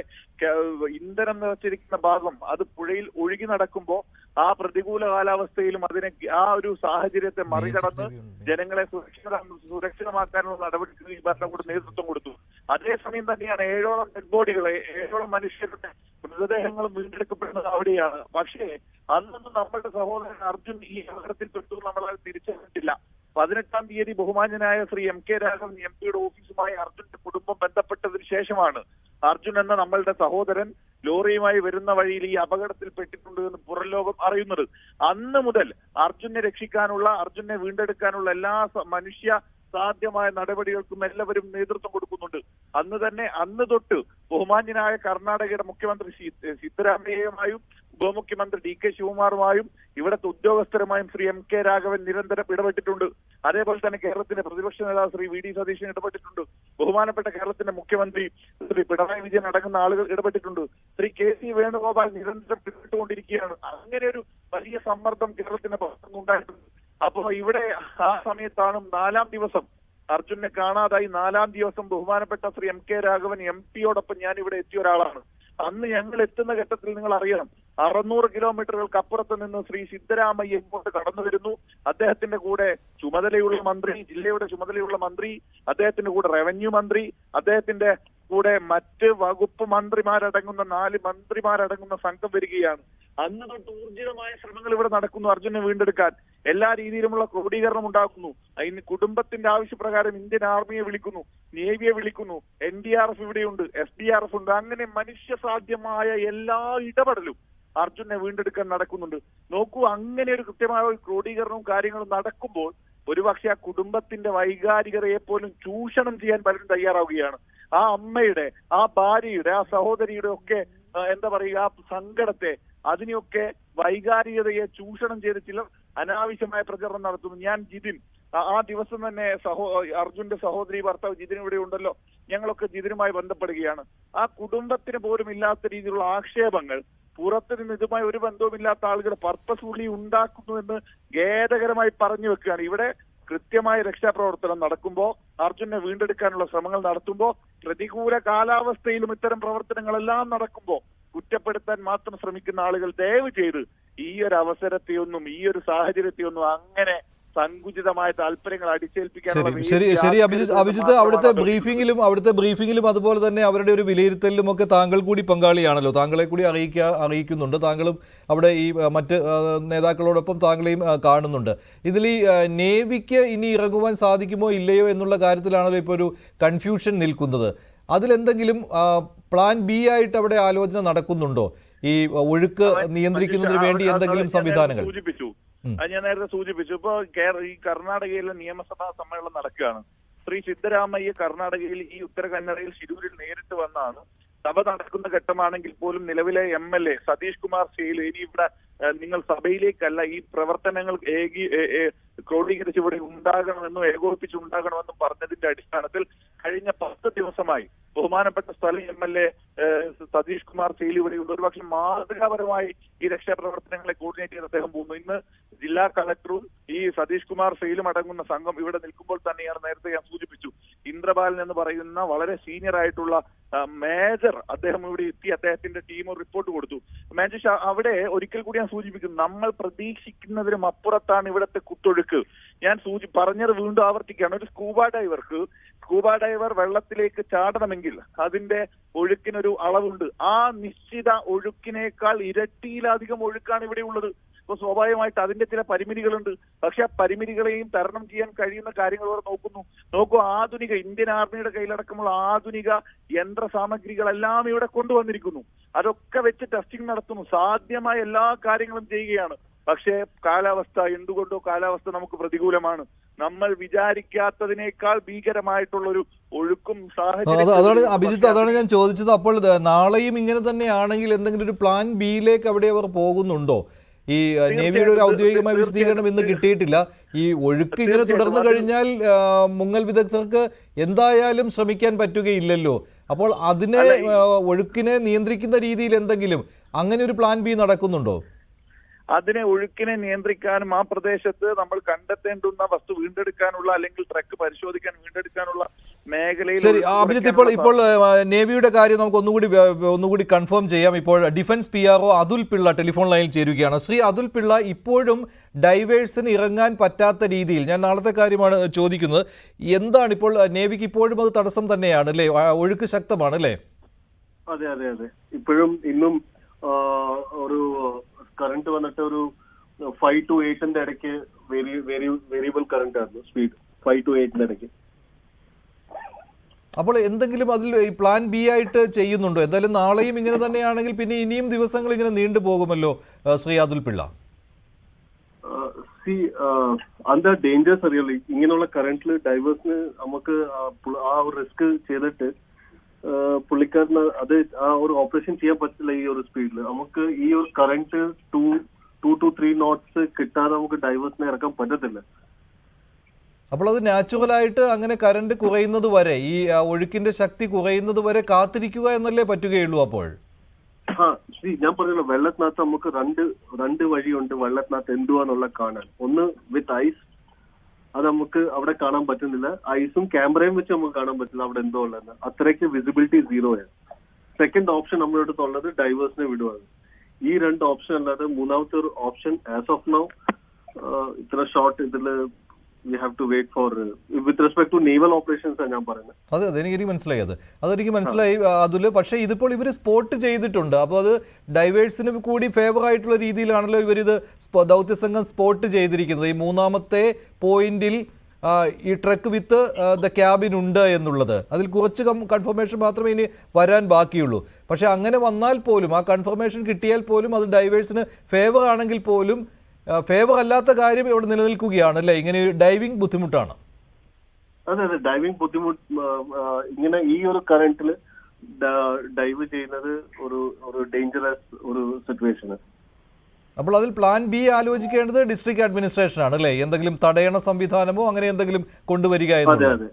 ഇന്ധനം നിറച്ചിരിക്കുന്ന ഭാഗം അത് പുഴയിൽ ഒഴുകി നടക്കുമ്പോൾ ആ പ്രതികൂല കാലാവസ്ഥയിലും അതിനെ ആ ഒരു സാഹചര്യത്തെ മറികടന്ന് ജനങ്ങളെ സുരക്ഷിതമാക്കാനുള്ള നടപടിക്ക് ഈ ഭരണകൂടം നേതൃത്വം കൊടുത്തു. അതേസമയം തന്നെയാണ് 7ഓളം ഡെഡ് ബോഡികളെ 7ഓളം മനുഷ്യരുടെ മൃതദേഹങ്ങളും വീണ്ടെടുക്കപ്പെടുന്നത് അവിടെയാണ്. പക്ഷേ അന്നൊന്നും നമ്മളുടെ സഹോദരൻ അർജുൻ ഈ അപകടത്തിൽപ്പെട്ടു നമ്മളത് തിരിച്ചറിഞ്ഞിട്ടില്ല. 18-ാം തീയതി ബഹുമാന്യനായ Shri M K Raghavan M പിയുടെ ഓഫീസുമായി അർജുന്റെ കുടുംബം ബന്ധപ്പെട്ടതിന് ശേഷമാണ് അർജുൻ എന്ന നമ്മളുടെ സഹോദരൻ ലോറിയുമായി വരുന്ന വഴിയിൽ ഈ അപകടത്തിൽപ്പെട്ടിട്ടുണ്ട് എന്ന് പുറം ലോകം അറിയുന്നത്. അന്ന് മുതൽ അർജുനെ രക്ഷിക്കാനുള്ള അർജുനെ വീണ്ടെടുക്കാനുള്ള എല്ലാ മനുഷ്യ സാധ്യമായ നടപടികൾക്കും എല്ലാവരും നേതൃത്വം കൊടുക്കുന്നുണ്ട്. അന്ന് തൊട്ട് ബഹുമാന്യനായ കർണാടകയുടെ മുഖ്യമന്ത്രി സിദ്ധരാമയ്യയുമായും ഉപമുഖ്യമന്ത്രി ഡി കെ ശിവകുമാറുമായും ഇവിടുത്തെ ഉദ്യോഗസ്ഥരുമായും ശ്രീ എം കെ രാഘവൻ നിരന്തരം ഇടപെട്ടിട്ടുണ്ട്. അതേപോലെ തന്നെ കേരളത്തിന്റെ പ്രതിപക്ഷ നേതാവ് ശ്രീ വി ഡി സതീശൻ ഇടപെട്ടിട്ടുണ്ട്. ബഹുമാനപ്പെട്ട കേരളത്തിന്റെ മുഖ്യമന്ത്രി ശ്രീ പിണറായി വിജയൻ അടങ്ങുന്ന ആളുകൾ ഇടപെട്ടിട്ടുണ്ട്. ശ്രീ കെ സി വേണുഗോപാൽ നിരന്തരം ഇടപെട്ടുകൊണ്ടിരിക്കുകയാണ്. അങ്ങനെ ഒരു വലിയ സമ്മർദ്ദം കേരളത്തിന്റെ ഭാഗത്തുനിന്നുണ്ടായിട്ടുണ്ട്. അപ്പോ ഇവിടെ ആ സമയത്താണ് 4-ാം ദിവസം അർജുനെ കാണാതായി 4-ാം ദിവസം ബഹുമാനപ്പെട്ട Shri M K Raghavan M പിയോടൊപ്പം ഞാൻ ഇവിടെ എത്തിയ ഒരാളാണ്. അന്ന് ഞങ്ങൾ എത്തുന്ന ഘട്ടത്തിൽ നിങ്ങൾ അറിയണം 600 കിലോമീറ്ററുകൾക്ക് അപ്പുറത്ത് നിന്ന് ശ്രീ സിദ്ധരാമയ്യ ഇങ്ങോട്ട് കടന്നു വരുന്നു. അദ്ദേഹത്തിന്റെ കൂടെ ചുമതലയുള്ള മന്ത്രി, ജില്ലയുടെ ചുമതലയുള്ള മന്ത്രി, അദ്ദേഹത്തിന്റെ കൂടെ റവന്യൂ മന്ത്രി, അദ്ദേഹത്തിന്റെ കൂടെ മറ്റ് വകുപ്പ് മന്ത്രിമാരടങ്ങുന്ന 4 മന്ത്രിമാരടങ്ങുന്ന സംഘം വരികയാണ്. അന്ന് തൊട്ട് ഊർജിതമായ ശ്രമങ്ങൾ ഇവിടെ നടക്കുന്നു അർജുനെ വീണ്ടെടുക്കാൻ. എല്ലാ രീതിയിലുമുള്ള ക്രോഡീകരണം ഉണ്ടാക്കുന്നു. അതിന് കുടുംബത്തിന്റെ ആവശ്യപ്രകാരം ഇന്ത്യൻ ആർമിയെ വിളിക്കുന്നു, നേവിയെ വിളിക്കുന്നു, NDRF ഇവിടെയുണ്ട്, SDRF ഉണ്ട്. അങ്ങനെ മനുഷ്യസാധ്യമായ എല്ലാ ഇടപെടലും അർജുനെ വീണ്ടെടുക്കാൻ നടക്കുന്നുണ്ട്. നോക്കൂ, അങ്ങനെ ഒരു കൃത്യമായ ഒരു ക്രോഡീകരണവും കാര്യങ്ങളും നടക്കുമ്പോൾ ഒരുപക്ഷെ ആ കുടുംബത്തിന്റെ വൈകാരികതയെ പോലും ചൂഷണം ചെയ്യാൻ പലരും തയ്യാറാവുകയാണ്. ആ അമ്മയുടെ, ആ ഭാര്യയുടെ, ആ സഹോദരിയുടെ ഒക്കെ എന്താ പറയുക, ആ സങ്കടത്തെ, അതിനെയൊക്കെ വൈകാരികതയെ ചൂഷണം ചെയ്ത് ചിലർ അനാവശ്യമായ പ്രചരണം നടത്തുന്നു. ഞാൻ ജിതിൻ ആ ദിവസം തന്നെ അർജുന്റെ സഹോദരി ഭർത്താവ് ജിതിൻ ഇവിടെ ഉണ്ടല്ലോ, ഞങ്ങളൊക്കെ ജിതിനുമായി ബന്ധപ്പെടുകയാണ്. ആ കുടുംബത്തിന് പോലും ഇല്ലാത്ത രീതിയിലുള്ള ആക്ഷേപങ്ങൾ പുറത്തു നിന്ന് ഇതുമായി ഒരു ബന്ധവുമില്ലാത്ത ആളുകൾ പർപ്പസ്ഫുള്ളി ഉണ്ടാക്കുന്നു എന്ന് ഖേദകരമായി പറഞ്ഞു വെക്കുകയാണ്. ഇവിടെ കൃത്യമായ രക്ഷാപ്രവർത്തനം നടക്കുമ്പോൾ, അർജുനെ വീണ്ടെടുക്കാനുള്ള ശ്രമങ്ങൾ നടത്തുമ്പോൾ, പ്രതികൂല കാലാവസ്ഥയിലും ഇത്തരം പ്രവർത്തനങ്ങളെല്ലാം നടക്കുമ്പോൾ കുറ്റപ്പെടുത്താൻ മാത്രം ശ്രമിക്കുന്ന ആളുകൾ ദയവ് ചെയ്ത് ഈ ഒരു അവസരത്തെയൊന്നും ഈ ഒരു സാഹചര്യത്തെയൊന്നും അങ്ങനെ സങ്കുചിതമായ താല്പര്യങ്ങൾ അടിച്ചേൽപ്പിക്കാനുള്ള ശരി അഭിജിത്ത്, അവിടുത്തെ ബ്രീഫിംഗിലും അതുപോലെ തന്നെ അവരുടെ ഒരു വിലയിരുത്തലിലും ഒക്കെ താങ്കൾ കൂടി പങ്കാളിയാണല്ലോ. താങ്കളെ കൂടി അറിയിക്കുന്നുണ്ട്. താങ്കളും അവിടെ ഈ മറ്റ് നേതാക്കളോടൊപ്പം താങ്കളെയും കാണുന്നുണ്ട്. ഇതിൽ ഈ നേവിക്ക് ഇനി ഇറങ്ങുവാൻ സാധിക്കുമോ ഇല്ലയോ എന്നുള്ള കാര്യത്തിലാണല്ലോ ഇപ്പോൾ ഒരു കൺഫ്യൂഷൻ നിൽക്കുന്നത്. അതിലെന്തെങ്കിലും പ്ലാൻ ബി ആയിട്ട് അവിടെ ആലോചന നടക്കുന്നുണ്ടോ? ഈ ഒഴുക്ക് നിയന്ത്രിക്കുന്നതിന് വേണ്ടി എന്തെങ്കിലും സംവിധാനങ്ങൾ? ഞാൻ നേരത്തെ സൂചിപ്പിച്ചു. ഇപ്പൊ ഈ കർണാടകയിലെ നിയമസഭാ സമ്മേളനം നടക്കുകയാണ്. ശ്രീ സിദ്ധരാമയ്യ കർണാടകയിൽ ഈ ഉത്തര കന്നഡയിൽ ശിരൂരിൽ നേരിട്ട് വന്നാണ്. സഭ നടക്കുന്ന ഘട്ടമാണെങ്കിൽ പോലും നിലവിലെ MLA സതീഷ് കുമാർ ശൈലു ഇനി ഇവിടെ നിങ്ങൾ സഭയിലേക്കല്ല, ഈ പ്രവർത്തനങ്ങൾ ക്രോഡീകരിച്ച് ഇവിടെ ഉണ്ടാകണമെന്നും ഏകോപിപ്പിച്ചുണ്ടാകണമെന്നും പറഞ്ഞതിന്റെ അടിസ്ഥാനത്തിൽ കഴിഞ്ഞ 10 ദിവസമായി ബഹുമാനപ്പെട്ട സ്ഥലം MLA സതീഷ് കുമാർ ശൈലു ഇവിടെയുണ്ട്. ഒരുപക്ഷെ മാതൃകാപരമായി ഈ രക്ഷാപ്രവർത്തനങ്ങളെ കോർഡിനേറ്റ് ചെയ്ത് അദ്ദേഹം പോകുന്നു. ഇന്ന് ജില്ലാ കളക്ടറും ഈ സതീഷ് കുമാർ ശൈലും അടങ്ങുന്ന സംഘം ഇവിടെ നിൽക്കുമ്പോൾ തന്നെയാണ് നേരത്തെ ഞാൻ സൂചിപ്പിച്ചു ഇന്ദ്രബാലൻ എന്ന് പറയുന്ന വളരെ സീനിയർ ആയിട്ടുള്ള മേജർ അദ്ദേഹം ഇവിടെ എത്തി. അദ്ദേഹത്തിന്റെ ടീം റിപ്പോർട്ട് കൊടുത്തു. മേജർ അവിടെ ഒരിക്കൽ കൂടി ഞാൻ സൂചിപ്പിക്കുന്നു, നമ്മൾ പ്രതീക്ഷിക്കുന്നതിനും അപ്പുറത്താണ് ഇവിടുത്തെ കുത്തൊഴുക്ക്. ഞാൻ പറഞ്ഞത് വീണ്ടും ആവർത്തിക്കുകയാണ്. ഒരു സ്കൂബ ഡൈവർ വെള്ളത്തിലേക്ക് ചാടണമെങ്കിൽ അതിന്റെ ഒഴുക്കിനൊരു അളവുണ്ട്. ആ നിശ്ചിത ഒഴുക്കിനേക്കാൾ ഇരട്ടിയിലധികം ഒഴുക്കാണ് ഇവിടെ ഉള്ളത്. അപ്പൊ സ്വാഭാവികമായിട്ട് അതിന്റെ ചില പരിമിതികളുണ്ട്. പക്ഷെ ആ പരിമിതികളെയും തരണം ചെയ്യാൻ കഴിയുന്ന കാര്യങ്ങൾ ഇവിടെ നോക്കൂ. ആധുനിക ഇന്ത്യൻ ആർമിയുടെ കയ്യിലടക്കമുള്ള ആധുനിക യന്ത്ര സാമഗ്രികളെല്ലാം ഇവിടെ കൊണ്ടുവന്നിരിക്കുന്നു. അതൊക്കെ വെച്ച് ടെസ്റ്റിംഗ് നടത്തുന്നു. സാധ്യമായ എല്ലാ കാര്യങ്ങളും ചെയ്യുകയാണ്. പക്ഷേ എന്തുകൊണ്ടോ കാലാവസ്ഥ നമുക്ക് പ്രതികൂലമാണ്. നമ്മൾ വിചാരിക്കാത്തതിനേക്കാൾ ഭീകരമായിട്ടുള്ള ഒരു ഒഴുക്കും സാഹചര്യം. അതാണ് അഭിജിത്ത്, അതാണ് ഞാൻ ചോദിച്ചത്. അപ്പോൾ നാളെയും ഇങ്ങനെ തന്നെയാണെങ്കിൽ എന്തെങ്കിലും ഒരു പ്ലാൻ ബിയിലേക്ക് അവിടെ അവർ പോകുന്നുണ്ടോ? ഈ നേവിയുടെ ഒരു ഔദ്യോഗികമായ വിശദീകരണം ഇന്ന് കിട്ടിയിട്ടില്ല. ഈ ഒഴുക്ക് ഇങ്ങനെ തുടർന്നു കഴിഞ്ഞാൽ മുങ്ങൽ വിദഗ്ധർക്ക് എന്തായാലും ശ്രമിക്കാൻ പറ്റുകയില്ലല്ലോ. അപ്പോൾ ഒഴുക്കിനെ നിയന്ത്രിക്കുന്ന രീതിയിൽ എന്തെങ്കിലും അങ്ങനെ ഒരു പ്ലാൻ ബി നടക്കുന്നുണ്ടോ? അതിനെ ഒഴുക്കിനെ നിയന്ത്രിക്കാനും ആ പ്രദേശത്ത് നമ്മൾ കണ്ടെത്തേണ്ടുന്ന വസ്തു വീണ്ടെടുക്കാനുള്ള അല്ലെങ്കിൽ ട്രക്ക് പരിശോധിക്കാൻ വീണ്ടെടുക്കാനുള്ള മേഖലയിൽ ശരി അഭിജിത്ത്, ഇപ്പോൾ നേവിയുടെ കാര്യം നമുക്ക് ഒന്നുകൂടി കൺഫേം ചെയ്യാം. ഇപ്പോൾ defence PRO Atul Pillai telephone ലൈനിൽ ചേരുകയാണ്. ശ്രീ അതുൽ പിള്ള, ഇപ്പോഴും ഡൈവേഴ്സിന് ഇറങ്ങാൻ പറ്റാത്ത രീതിയിൽ, ഞാൻ നാളത്തെ കാര്യമാണ് ചോദിക്കുന്നത്, എന്താണ് ഇപ്പോൾ നേവിക്ക് ഇപ്പോഴും അത് തടസ്സം തന്നെയാണ് അല്ലേ? ഒഴുക്ക് ശക്തമാണ് അല്ലേ? അതെ അതെ അതെ ഇപ്പോഴും ഇന്നും ഒരു കറണ്ട് വന്നിട്ട് ഒരു 5 to 8 ഇടയ്ക്ക് വേരിയബിൾ കറണ്ട് ആയിരുന്നു, സ്പീഡ് 5 to 8 ഇടയ്ക്ക്. അപ്പോൾ എന്തെങ്കിലും അതിൽ ഈ പ്ലാൻ ബി ആയിട്ട് ചെയ്യുന്നുണ്ടോ? എന്തായാലും നാളെയും ഇങ്ങനെ തന്നെയാണെങ്കിൽ പിന്നെ ഇനിയും ദിവസങ്ങൾ ഇങ്ങനെ നീണ്ടു പോകുമല്ലോ ശ്രീ അതുൽ പിള്ള. അന്ത ഡേഞ്ചേഴ്സ് അറിയുള്ളൂ. ഇങ്ങനെയുള്ള കറണ്ടിൽ ഡൈവേഴ്സിന് നമുക്ക് ആ ഒരു റിസ്ക് ചെയ്തിട്ട് പുള്ളിക്കാരന് അത് ആ ഒരു ഓപ്പറേഷൻ ചെയ്യാൻ പറ്റില്ല. ഈ ഒരു സ്പീഡിൽ നമുക്ക് ഈ ഒരു കറണ്ട് 2 to 3 knots കിട്ടാതെ നമുക്ക് ഡൈവേഴ്സിനെ ഇറക്കാൻ പറ്റത്തില്ല. അപ്പോൾ അത് നാച്ചുറലായിട്ട് അങ്ങനെ കറണ്ട് കുറയുന്നത് വരെ, ഈ ഒഴുക്കിന്റെ ശക്തി കുറയുന്നത് വരെ കാത്തിരിക്കുക എന്നല്ലേ പറ്റുകയുള്ളൂ. അപ്പോൾ ഞാൻ പറഞ്ഞല്ലോ, വെള്ളത്തിനകത്ത് നമുക്ക് രണ്ട് വഴിയുണ്ട് വെള്ളത്തിനകത്ത് എന്തുവാന്നുള്ള കാണാൻ. ഒന്ന് വിത്ത് ഐസ്, അത് നമുക്ക് അവിടെ കാണാൻ പറ്റുന്നില്ല. ഐസും ക്യാമറയും വെച്ച് നമുക്ക് കാണാൻ പറ്റില്ല അവിടെ എന്തോ ഉള്ളതെന്ന്. അത്രയ്ക്ക് വിസിബിലിറ്റി 0 ആണ്. സെക്കൻഡ് ഓപ്ഷൻ നമ്മുടെ അടുത്തുള്ളത് ഡൈവേഴ്സിനെ വിടുവാണ്. ഈ 2 ഓപ്ഷൻ അല്ലാതെ മൂന്നാമത്തെ ഒരു ഓപ്ഷൻ ആസ് ഓഫ് നൗ ഇത്ര ഷോർട്ട് ഇതില് we have to wait for with respect to naval operations ആണ് ഞാൻ പറയുന്നത്. അതെ എനിക്ക് മനസ്സിലായി, അതെനിക്ക് മനസ്സിലായി അതിൽ. പക്ഷേ ഇതിപ്പോൾ ഇവർ സ്പോട്ട് ചെയ്തിട്ടുണ്ട്. അപ്പോൾ അത് ഡൈവേഴ്സിന് കൂടി ഫേവർ ആയിട്ടുള്ള രീതിയിലാണല്ലോ ഇവരിത് ദൗത്യസംഘം സ്പോട്ട് ചെയ്തിരിക്കുന്നത്. ഈ മൂന്നാമത്തെ പോയിന്റിൽ ഈ ട്രക്ക് വിത്ത് ദ ക്യാബിൻ ഉണ്ട് എന്നുള്ളത്, അതിൽ കുറച്ച് കൺഫർമേഷൻ മാത്രമേ ഇനി വരാൻ ബാക്കിയുള്ളൂ. പക്ഷെ അങ്ങനെ വന്നാൽ പോലും, ആ കൺഫർമേഷൻ കിട്ടിയാൽ പോലും അത് ഡൈവേഴ്സിന് ഫേവർ ആണെങ്കിൽ പോലും ഫേവർ അല്ലാത്ത കാര്യം ഇവിടെ നിലനിൽക്കുകയാണ് അല്ലേ? ഇങ്ങനെ ഡൈവിംഗ് ബുദ്ധിമുട്ടാണ്. അതെ ഡൈവിംഗ് ബുദ്ധിമുട്ട്. ഇങ്ങനെ ഈ ഒരു കറന്റിൽ ഡൈവ് ചെയ്യുന്നത് ഒരു ഡേഞ്ചറസ് ഒരു സിറ്റുവേഷൻ. അപ്പോൾ അതിൽ പ്ലാൻ ബി ആലോചിക്കേണ്ടത് ഡിസ്ട്രിക്ട് അഡ്മിനിസ്ട്രേഷൻ ആണ് അല്ലേ? എന്തെങ്കിലും തടയണ സംവിധാനമോ അങ്ങനെ എന്തെങ്കിലും കൊണ്ടുവരിക എന്നുള്ളത്.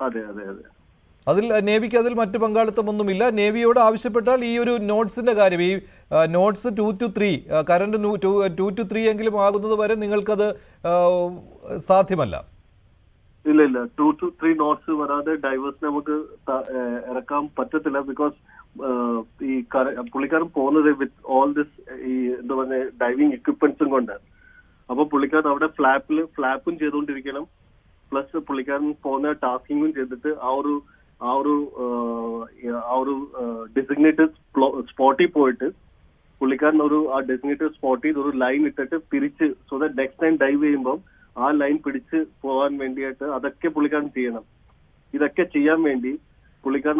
അതെ അതെ അതെ അതിൽ നേവിക്ക് അതിൽ മറ്റു പങ്കാളിത്തമൊന്നുമില്ല. നേവിയോട് ആവശ്യപ്പെട്ടാൽ ഈ ഒരു നോട്ട്സിന്റെ കാര്യം, ഈ നോട്ട്സ് 2 to 3 കറണ്ട് 2 to 3 എങ്കിലും ആകുന്നത് വരെ നിങ്ങൾക്കത് സാധ്യമല്ല. ഇല്ല 2 to 3 knots വരാതെ ഡൈവേഴ്സിനെ നമുക്ക് ഇറക്കാൻ പറ്റത്തില്ല. ബിക്കോസ് ഈ പുള്ളിക്കാരൻ പോകുന്നത് വിത്ത് ഓൾ ദിസ് ഈ എന്താ പറയുക ഡൈവിംഗ് എക്യുപ്മെന്റ്സും കൊണ്ട്. അപ്പൊ പുള്ളിക്കാരൻ അവിടെ ഫ്ലാപ്പും ചെയ്തുകൊണ്ടിരിക്കണം, പ്ലസ് പുള്ളിക്കാരൻ പോകുന്ന ടാസ്കിങ്ങും ചെയ്തിട്ട് ആ ഒരു ഡെസിഗ്നേറ്റഡ് സ്പോട്ടിൽ പോയിട്ട് പുള്ളിക്കാരൻ ആ ഡെസിഗ്നേറ്റഡ് സ്പോട്ടിൽ ഒരു ലൈൻ ഇട്ടിട്ട് പിരിച്ച്, so that next time dive ചെയ്യുമ്പോൾ ആ ലൈൻ പിടിച്ച് പോകാൻ വേണ്ടിയിട്ട് അതൊക്കെ പുള്ളിക്കാരൻ ചെയ്യണം. ഇതൊക്കെ ചെയ്യാൻ വേണ്ടി പുള്ളിക്കാരൻ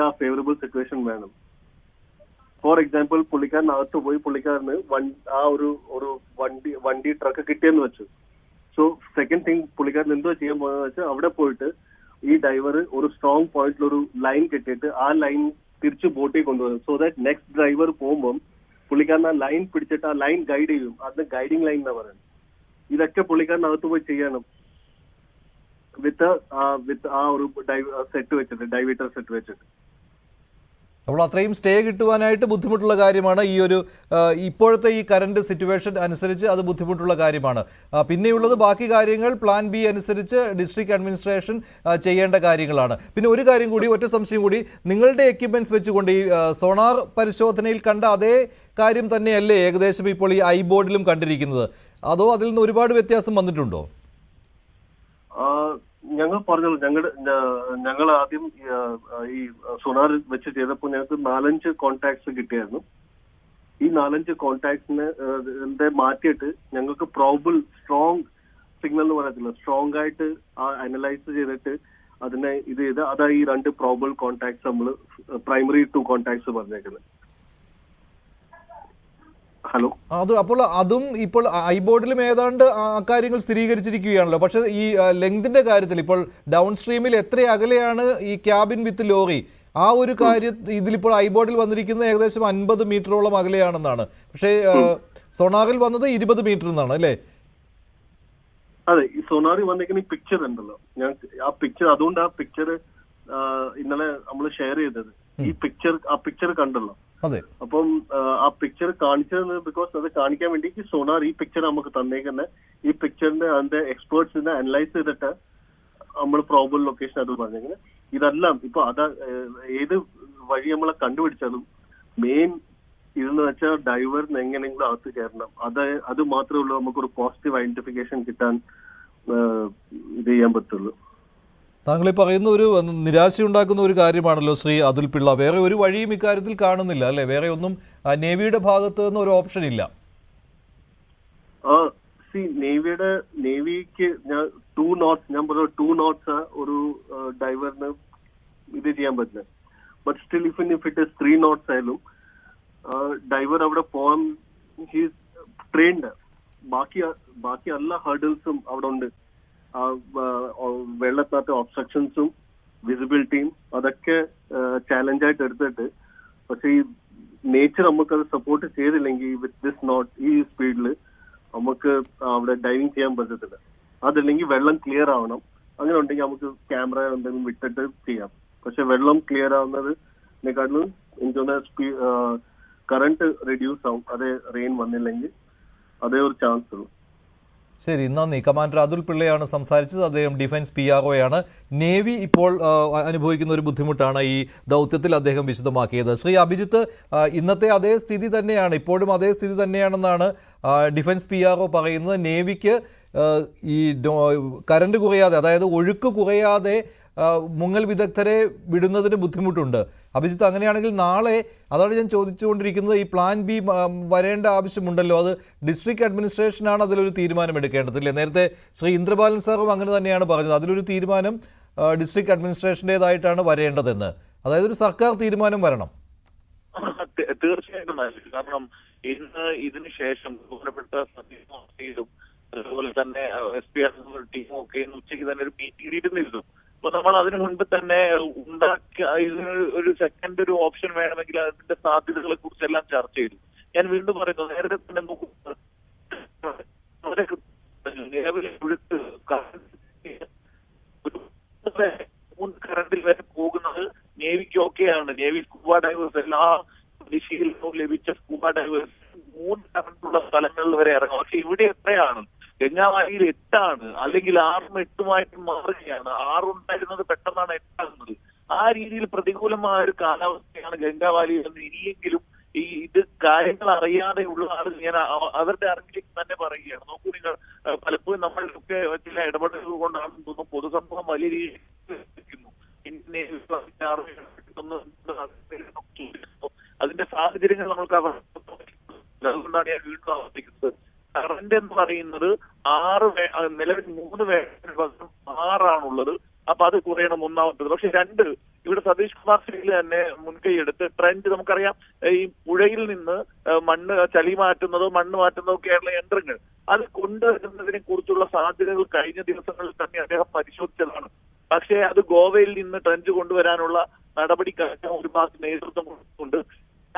ആ ഫേവറബിൾ സിറ്റുവേഷൻ വേണം. ഫോർ എക്സാമ്പിൾ, പുള്ളിക്കാരൻ അകത്ത് പോയി പുള്ളിക്കാരന് ആ ഒരു വണ്ടി ട്രക്ക് കിട്ടിയെന്ന് വെച്ചു. സോ സെക്കൻഡ് തിങ് പുള്ളിക്കാരൻ എന്തോ ചെയ്യാൻ പോകുന്നത് വെച്ചാൽ അവിടെ പോയിട്ട് ഈ ഡൈവർ ഒരു സ്ട്രോങ് പോയിന്റിൽ ഒരു ലൈൻ കെട്ടിയിട്ട് ആ ലൈൻ തിരിച്ച് ബോട്ടിൽ കൊണ്ടുവരും. സോ ദാറ്റ് നെക്സ്റ്റ് ഡ്രൈവർ പോകുമ്പോൾ പുള്ളിക്കാരൻ ആ ലൈൻ പിടിച്ചിട്ട് ആ ലൈൻ ഗൈഡ് ചെയ്യും. അത് ഗൈഡിങ് ലൈൻ എന്നാ പറയുന്നത്. ഇതൊക്കെ പുള്ളിക്കാരൻ അകത്ത് പോയി ചെയ്യണം വിത്ത് ആ ഒരു സെറ്റ് വെച്ചിട്ട്, ഡൈവേറ്റർ സെറ്റ് വെച്ചിട്ട്. അപ്പോൾ അത്രയും സ്റ്റേ കിട്ടുവാനായിട്ട് ബുദ്ധിമുട്ടുള്ള കാര്യമാണ്. ഈ ഒരു ഇപ്പോഴത്തെ ഈ കറണ്ട് സിറ്റുവേഷൻ അനുസരിച്ച് അത് ബുദ്ധിമുട്ടുള്ള കാര്യമാണ്. പിന്നെയുള്ളത് ബാക്കി കാര്യങ്ങൾ പ്ലാൻ ബി അനുസരിച്ച് ഡിസ്ട്രിക്ട് അഡ്മിനിസ്ട്രേഷൻ ചെയ്യേണ്ട കാര്യങ്ങളാണ്. പിന്നെ ഒരു കാര്യം കൂടി, ഒറ്റ സംശയം കൂടി, നിങ്ങളുടെ എക്യുപ്മെന്റ്സ് വെച്ചുകൊണ്ട് ഈ സോണാർ പരിശോധനയിൽ കണ്ട അതേ കാര്യം തന്നെയല്ലേ ഏകദേശം ഇപ്പോൾ ഈ ഐബോർഡിലും കണ്ടിരിക്കുന്നത്? അതോ അതിൽ നിന്ന് ഒരുപാട് വ്യത്യാസം വന്നിട്ടുണ്ടോ? ഞങ്ങൾ പറഞ്ഞല്ലോ, ഞങ്ങൾ ആദ്യം ഈ സോണാർ വെച്ച് ചെയ്തപ്പോൾ ഞങ്ങൾക്ക് 4-5 കോൺടാക്ട്സ് കിട്ടിയായിരുന്നു. ഈ 4-5 കോൺടാക്ട്സിനെ മാറ്റിയിട്ട് ഞങ്ങൾക്ക് പ്രോബിൾ സ്ട്രോങ് സിഗ്നൽ എന്ന് പറയത്തില്ല, സ്ട്രോങ് ആയിട്ട് അനലൈസ് ചെയ്തിട്ട് അതിനെ ഇത് ചെയ്ത് അതാ ഈ 2 പ്രോബിൾ കോൺടാക്ട്സ് നമ്മൾ പ്രൈമറി 2 കോൺടാക്ട്സ് പറഞ്ഞേക്കുന്നത്. ഹലോ, അപ്പോൾ അതും ഇപ്പോൾ ഐബോർഡിലും ഏതാണ്ട് അക്കാര്യങ്ങൾ സ്ഥിരീകരിച്ചിരിക്കുകയാണല്ലോ. പക്ഷെ ഈ ലെങ്തിന്റെ കാര്യത്തിൽ ഇപ്പോൾ ഡൗൺ സ്ട്രീമിൽ എത്ര അകലെയാണ് ഈ ക്യാബിൻ വിത്ത് ലോറി, ആ ഒരു കാര്യം ഇതിലിപ്പോൾ ഐബോർഡിൽ വന്നിരിക്കുന്നത് ഏകദേശം 50 മീറ്ററോളം അകലെയാണെന്നാണ്. പക്ഷേ സോണാറിൽ വന്നത് 20 മീറ്റർ എന്നാണ് അല്ലേ? അതെ, ഈ സോണാറിൽ വന്നിരിക്കുന്ന ഈ പിക്ചർ ഉണ്ടല്ലോ, ഞാൻ ആ പിക്ചർ ഇന്നലെ നമ്മൾ ഷെയർ ചെയ്തത്, ഈ പിക്ചർ കണ്ടല്ലോ. അതെ. അപ്പം ആ പിക്ചർ കാണിച്ചത് ബിക്കോസ് അത് കാണിക്കാൻ വേണ്ടി സോണാർ ഈ പിക്ചർ നമുക്ക് തന്നേക്കുന്ന ഈ പിക്ചറിന്റെ അതിന്റെ എക്സ്പേർട്സിനെ അനലൈസ് ചെയ്തിട്ട് നമ്മൾ പ്രോബബിൾ ലൊക്കേഷൻ അത് പറഞ്ഞെങ്കിൽ ഇതെല്ലാം ഇപ്പൊ ഏത് വഴി നമ്മളെ കണ്ടുപിടിച്ചാലും മെയിൻ ഇതെന്ന് വെച്ചാൽ ഡൈവറിന് എങ്ങനെയെങ്കിലും അകത്ത് കയറണം. അത് മാത്രമേ ഉള്ളൂ നമുക്കൊരു പോസിറ്റീവ് ഐഡന്റിഫിക്കേഷൻ കിട്ടാൻ ഇത് ചെയ്യാൻ പറ്റുള്ളൂ. താങ്കൾ ഈ പറയുന്ന ഒരു നിരാശയുണ്ടാക്കുന്ന ഒരു കാര്യമാണല്ലോ ശ്രീ അതുൽ പിള്ള. വേറെ ഒരു വഴിയും ഇക്കാര്യത്തിൽ കാണുന്നില്ല അല്ലെ? വേറെ ഒന്നും നേവിയുടെ ഭാഗത്ത് നിന്ന് ഒരു ഓപ്ഷൻ ഇല്ല. നേവിക്ക് ഞാൻ 2 knots ഞാൻ പറഞ്ഞ 2 knots ഒരു ഡൈവറിന് ഇത് ചെയ്യാൻ പറ്റില്ല. But still if it is 3 knots ആയാലും ഡൈവർ അവിടെ പോകാൻ ഹീസ് ട്രെയിൻഡ്. ബാക്കി എല്ലാ ഹേർഡിൽസും അവിടെ ഉണ്ട്. വെള്ളത്തിനകത്ത് ഒബ്സ്ട്രക്ഷൻസും വിസിബിലിറ്റിയും അതൊക്കെ ചാലഞ്ചായിട്ട് എടുത്തിട്ട്, പക്ഷെ ഈ നേച്ചർ നമുക്കത് സപ്പോർട്ട് ചെയ്തില്ലെങ്കിൽ വിത്ത് ദിസ് നോട്ട് ഈ സ്പീഡിൽ നമുക്ക് അവിടെ ഡൈവിങ് ചെയ്യാൻ പറ്റത്തില്ല. അതല്ലെങ്കിൽ വെള്ളം ക്ലിയർ ആവണം. അങ്ങനെ ഉണ്ടെങ്കിൽ നമുക്ക് ക്യാമറ എന്തെങ്കിലും വിട്ടിട്ട് ചെയ്യാം. പക്ഷെ വെള്ളം ക്ലിയർ ആവുന്നതിനെക്കാട്ടിലും എനിക്ക് തോന്നുന്ന കറണ്ട് റെഡ്യൂസ് ആവും. അതേ റെയിൻ വന്നില്ലെങ്കിൽ അതേ ഒരു ചാൻസ് ഉള്ളൂ. ശരി, നന്ദി. കമാൻഡർ അതുൽ പിള്ളയാണ് സംസാരിച്ചത്. അദ്ദേഹം ഡിഫൻസ് PRO-യാണ്. നേവി ഇപ്പോൾ അനുഭവിക്കുന്ന ഒരു ബുദ്ധിമുട്ടാണ് ഈ ദൗത്യത്തിൽ അദ്ദേഹം വിശദമാക്കിയത്. ശ്രീ അഭിജിത്ത്, ഇന്നത്തെ അതേ സ്ഥിതി തന്നെയാണ്, ഇപ്പോഴും അതേ സ്ഥിതി തന്നെയാണെന്നാണ് ഡിഫൻസ് PRO പറയുന്നത്. നേവിക്ക് ഈ കറണ്ട് കുറയാതെ, അതായത് ഒഴുക്ക് കുറയാതെ മുങ്ങൽ വിദഗ്ധരെ വിടുന്നതിന് ബുദ്ധിമുട്ടുണ്ട്. അഭിജിത്ത്, അങ്ങനെയാണെങ്കിൽ നാളെ, അതാണ് ഞാൻ ചോദിച്ചുകൊണ്ടിരിക്കുന്നത്, ഈ പ്ലാൻ ബി വരേണ്ട ആവശ്യമുണ്ടല്ലോ. അത് ഡിസ്ട്രിക്ട് അഡ്മിനിസ്ട്രേഷനാണ് അതിലൊരു തീരുമാനം എടുക്കേണ്ടതില്ലേ? നേരത്തെ ശ്രീ ഇന്ദ്രബാലൻ സാറും അങ്ങനെ തന്നെയാണ് പറഞ്ഞത്. അതിലൊരു തീരുമാനം ഡിസ്ട്രിക്ട് അഡ്മിനിസ്ട്രേഷൻ്റെതായിട്ടാണ് വരേണ്ടതെന്ന്. അതായത് ഒരു സർക്കാർ തീരുമാനം വരണം. തീർച്ചയായിട്ടും. കാരണം ഇന്ന് ഇതിന് ശേഷം ബഹുമാനപ്പെട്ട സതീഷും അതുപോലെ തന്നെ SP ടീമും ഒക്കെ ഇന്ന് ഉച്ചയ്ക്ക് തന്നെ ഒരു മീറ്റിംഗ് ഇരുന്നിരുന്നു. അപ്പൊ നമ്മൾ അതിനു മുൻപ് തന്നെ ഇതിന് ഒരു സെക്കൻഡ് ഒരു ഓപ്ഷൻ വേണമെങ്കിൽ അതിന്റെ സാധ്യതകളെ കുറിച്ചെല്ലാം ചർച്ച ചെയ്തു. ഞാൻ വീണ്ടും പറയുന്നു, നേരത്തെ തന്നെ നിലവിലെ ഒഴുക്ക് കറണ്ടിൽ വരെ പോകുന്നത് നേവിക്ക് ഓക്കെയാണ്. നേവി സ്കൂബ ഡൈവേഴ്സ് എല്ലാ പരിശീലനവും ലഭിച്ച സ്കൂബ ഡൈവേഴ്സ് 3 കറണ്ടുള്ള സ്ഥലങ്ങളിൽ വരെ ഇറങ്ങും. പക്ഷെ ഇവിടെ എത്രയാണ്? ഗംഗാവാലിയിൽ 8 അല്ലെങ്കിൽ 6ഉം 8ഉമായിട്ട് മാറുകയാണ്. 6 ഉണ്ടായിരുന്നത് പെട്ടെന്നാണ് 8 ആ രീതിയിൽ പ്രതികൂലമായ ഒരു കാലാവസ്ഥയാണ് ഗംഗാവാലിയിൽ എന്ന് ഇനിയെങ്കിലും ഇത് കാര്യങ്ങൾ അറിയാതെയുള്ള ആളുകൾ, ഞാൻ അവരുടെ അറിവിലേക്ക് തന്നെ പറയുകയാണ്. നോക്കൂ, നിങ്ങൾ പലപ്പോഴും നമ്മളിലൊക്കെ ചില ഇടപെടലുകൾ കൊണ്ടാണ് തോന്നുന്നു പൊതുസമൂഹം വലിയ രീതിയിൽ അതിന്റെ സാഹചര്യങ്ങൾ നമുക്ക് അതുകൊണ്ടാണ് ഞാൻ വീണ്ടും ആവർത്തിക്കുന്നത്. കറന്റ് എന്ന് പറയുന്നത് 6 നിലവിൽ 3 വേഗത്തിന് പകരം 6 അപ്പൊ അത് കുറയണം, ഒന്നാമത്തത്. പക്ഷെ 2, ഇവിടെ സതീഷ് കുമാർ ശ്രീയിൽ തന്നെ മുൻകൈ എടുത്ത് ട്രെൻഡ്, നമുക്കറിയാം ഈ പുഴയിൽ നിന്ന് ചളി മാറ്റുന്നതോ മണ്ണ് മാറ്റുന്നതോ ഒക്കെയുള്ള യന്ത്രങ്ങൾ അത് കൊണ്ടുവരുന്നതിനെ കുറിച്ചുള്ള സാധ്യതകൾ കഴിഞ്ഞ ദിവസങ്ങളിൽ തന്നെ അദ്ദേഹം പരിശോധിച്ചതാണ്. പക്ഷേ അത് ഗോവയിൽ നിന്ന് ട്രെഞ്ച് കൊണ്ടുവരാനുള്ള നടപടിക്കാർക്ക് ഒരു ഭാഗത്ത് നേതൃത്വം കൊടുക്കുന്നുണ്ട്.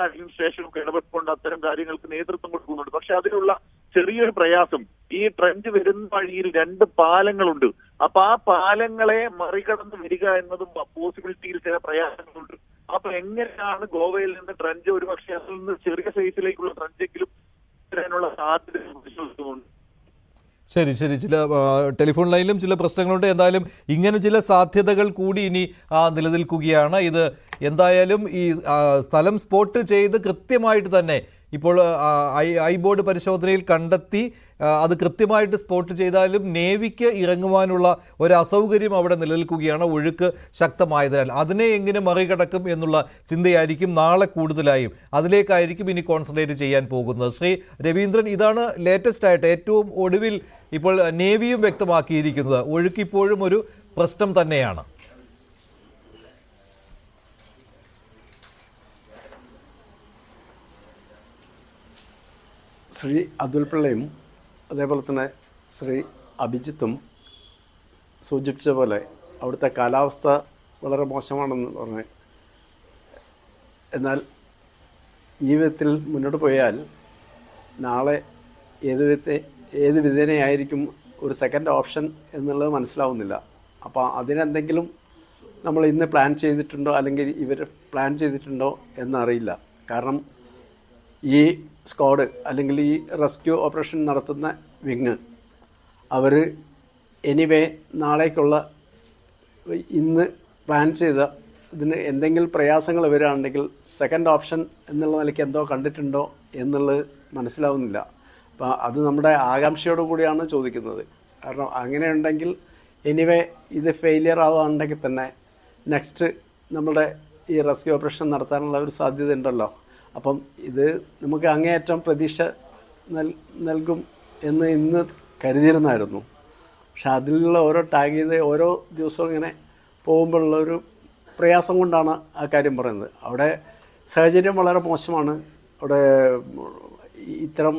അഡ്മിനിസ്ട്രേഷനൊക്കെ ഇടപെട്ടുകൊണ്ട് അത്തരം കാര്യങ്ങൾക്ക് നേതൃത്വം കൊടുക്കുന്നുണ്ട്. പക്ഷെ അതിനുള്ള ചെറിയൊരു പ്രയാസം, ഈ ട്രെഞ്ച് വരുന്ന വഴിയിൽ 2 പാലങ്ങളുണ്ട്. അപ്പൊ ആ പാലങ്ങളെ മറികടന്ന് വരിക എന്നതും പോസിബിലിറ്റിയിൽ ചില പ്രയാസങ്ങളുണ്ട്. അപ്പൊ എങ്ങനെയാണ് ഗോവയിൽ നിന്ന് ട്രെഞ്ച്, ഒരു പക്ഷേ അതിൽ നിന്ന് ചെറിയ സൈസിലേക്കുള്ള ട്രെഞ്ചെങ്കിലും വരാനുള്ള സാധ്യത പരിശോധിക്കുന്നുണ്ട്. ശരി, ചില ടെലിഫോൺ ലൈനിലും ചില പ്രശ്നങ്ങളുണ്ട്. എന്തായാലും ഇങ്ങനെ ചില സാധ്യതകൾ കൂടി ഇനി നിലനിൽക്കുകയാണ്. ഇത് എന്തായാലും ഈ സ്ഥലം സ്പോട്ട് ചെയ്ത് കൃത്യമായിട്ട് തന്നെ ഇപ്പോൾ ഐബോർഡ് പരിശോധനയിൽ കണ്ടെത്തി അത് കൃത്യമായിട്ട് സ്പോട്ട് ചെയ്താലും നേവിക്ക് ഇറങ്ങുവാനുള്ള ഒരു അസൗകര്യം അവിടെ നിലനിൽക്കുകയാണ്, ഒഴുക്ക് ശക്തമായതിനാൽ. അതിനെ എങ്ങനെ മറികടക്കും എന്നുള്ള ചിന്തയായിരിക്കും നാളെ കൂടുതലായും. അതിലേക്കായിരിക്കും ഇനി കോൺസെൻട്രേറ്റ് ചെയ്യാൻ പോകുന്നത്. ശ്രീ രവീന്ദ്രൻ, ഇതാണ് ലേറ്റസ്റ്റ് ആയിട്ട് ഏറ്റവും ഒടുവിൽ ഇപ്പോൾ നേവിയും വ്യക്തമാക്കിയിരിക്കുന്നത്. ഒഴുക്ക് ഇപ്പോഴും ഒരു പ്രശ്നം തന്നെയാണ്. ശ്രീ അതുൽ പിള്ളയും അതേപോലെ തന്നെ ശ്രീ അഭിജിത്തും സൂചിപ്പിച്ച പോലെ അവിടുത്തെ കാലാവസ്ഥ വളരെ മോശമാണെന്ന് പറഞ്ഞു. എന്നാൽ ഈ വിധത്തിൽ മുന്നോട്ട് പോയാൽ നാളെ ഏത് വിധേനയായിരിക്കും ഒരു സെക്കൻഡ് ഓപ്ഷൻ എന്നുള്ളത് മനസ്സിലാവുന്നില്ല. അപ്പോൾ അതിനെന്തെങ്കിലും നമ്മൾ ഇന്ന് പ്ലാൻ ചെയ്തിട്ടുണ്ടോ അല്ലെങ്കിൽ ഇവർ പ്ലാൻ ചെയ്തിട്ടുണ്ടോ എന്നറിയില്ല. കാരണം ഈ സ്ക്വാഡ് അല്ലെങ്കിൽ ഈ റെസ്ക്യൂ ഓപ്പറേഷൻ നടത്തുന്ന വിങ് അവർ എനിവേ നാളേക്കുള്ള ഇന്ന് പ്ലാൻ ചെയ്ത ഇതിന് എന്തെങ്കിലും പ്രയാസങ്ങൾ വരികയാണെങ്കിൽ സെക്കൻഡ് ഓപ്ഷൻ എന്നുള്ള നിലയ്ക്ക് എന്തോ കണ്ടിട്ടുണ്ടോ എന്നുള്ളത് മനസ്സിലാവുന്നില്ല. അപ്പോൾ അത് നമ്മുടെ ആകാംക്ഷയോടു കൂടിയാണ് ചോദിക്കുന്നത്. കാരണം അങ്ങനെയുണ്ടെങ്കിൽ എനിവേ ഇത് ഫെയിലിയർ ആവുകയാണെങ്കിൽ തന്നെ നെക്സ്റ്റ് നമ്മുടെ ഈ റെസ്ക്യൂ ഓപ്പറേഷൻ നടത്താനുള്ള ഒരു സാധ്യത ഉണ്ടല്ലോ. അപ്പം ഇത് നമുക്ക് അങ്ങേയറ്റം പ്രതീക്ഷ നൽകും എന്ന് ഇന്ന് കരുതിയിരുന്നായിരുന്നു. പക്ഷെ അതിലുള്ള ഓരോ ടാഗ് ചെയ്ത് ഓരോ ദിവസവും ഇങ്ങനെ പോകുമ്പോഴുള്ള ഒരു പ്രയാസം കൊണ്ടാണ് ആ കാര്യം പറയുന്നത്. അവിടെ സാഹചര്യം വളരെ മോശമാണ്. അവിടെ ഇത്തരം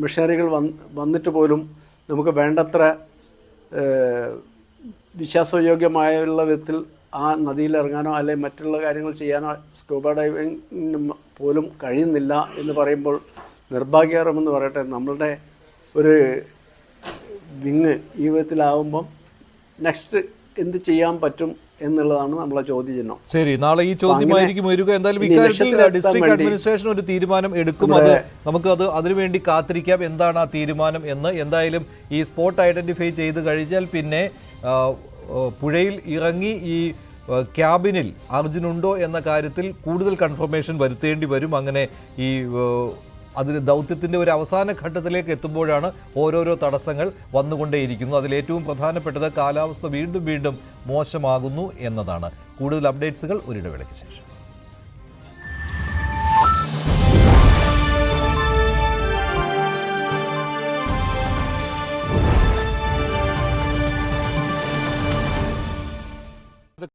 മിഷനറികൾ വന്നിട്ട് പോലും നമുക്ക് വേണ്ടത്ര വിശ്വാസയോഗ്യമായുള്ള വിധത്തിൽ ആ നദിയിൽ ഇറങ്ങാനോ അല്ലെങ്കിൽ മറ്റുള്ള കാര്യങ്ങൾ ചെയ്യാനോ സ്കൂബ ഡൈവിങ്ങിന് പോലും കഴിയുന്നില്ല എന്ന് പറയുമ്പോൾ നിർഭാഗ്യകരമെന്ന് പറയട്ടെ, നമ്മളുടെ ഒരു വിങ് ഈ വിധത്തിലാവുമ്പം നെക്സ്റ്റ് എന്ത് ചെയ്യാൻ പറ്റും എന്നുള്ളതാണ് നമ്മളെ ചോദ്യചിഹ്നം. ശരി, നാളെ ഈ ചോദ്യമായിരിക്കും വരിക. എന്തായാലും ഇക്കാര്യത്തിൽ ഡിസ്ട്രിക്ട് അഡ്മിനിസ്ട്രേഷൻ ഒരു തീരുമാനം എടുക്കും. അത് നമുക്ക് അതിനുവേണ്ടി കാത്തിരിക്കാം എന്താണ് ആ തീരുമാനം എന്ന്. എന്തായാലും ഈ സ്പോട്ട് ഐഡന്റിഫൈ ചെയ്ത് കഴിഞ്ഞാൽ പിന്നെ പുഴയിൽ ഇറങ്ങി ഈ ക്യാബിനിൽ അർജുനുണ്ടോ എന്ന കാര്യത്തിൽ കൂടുതൽ കൺഫർമേഷൻ വരുത്തേണ്ടി വരും. അങ്ങനെ ഈ അതിന് ദൗത്യത്തിൻ്റെ ഒരു അവസാന ഘട്ടത്തിലേക്ക് എത്തുമ്പോഴാണ് ഓരോരോ തടസ്സങ്ങൾ വന്നുകൊണ്ടേയിരിക്കുന്നു. അതിലേറ്റവും പ്രധാനപ്പെട്ടത് കാലാവസ്ഥ വീണ്ടും മോശമാകുന്നു എന്നതാണ്. കൂടുതൽ അപ്ഡേറ്റ്സുകൾ ഒരിടവേളയ്ക്ക് ശേഷം.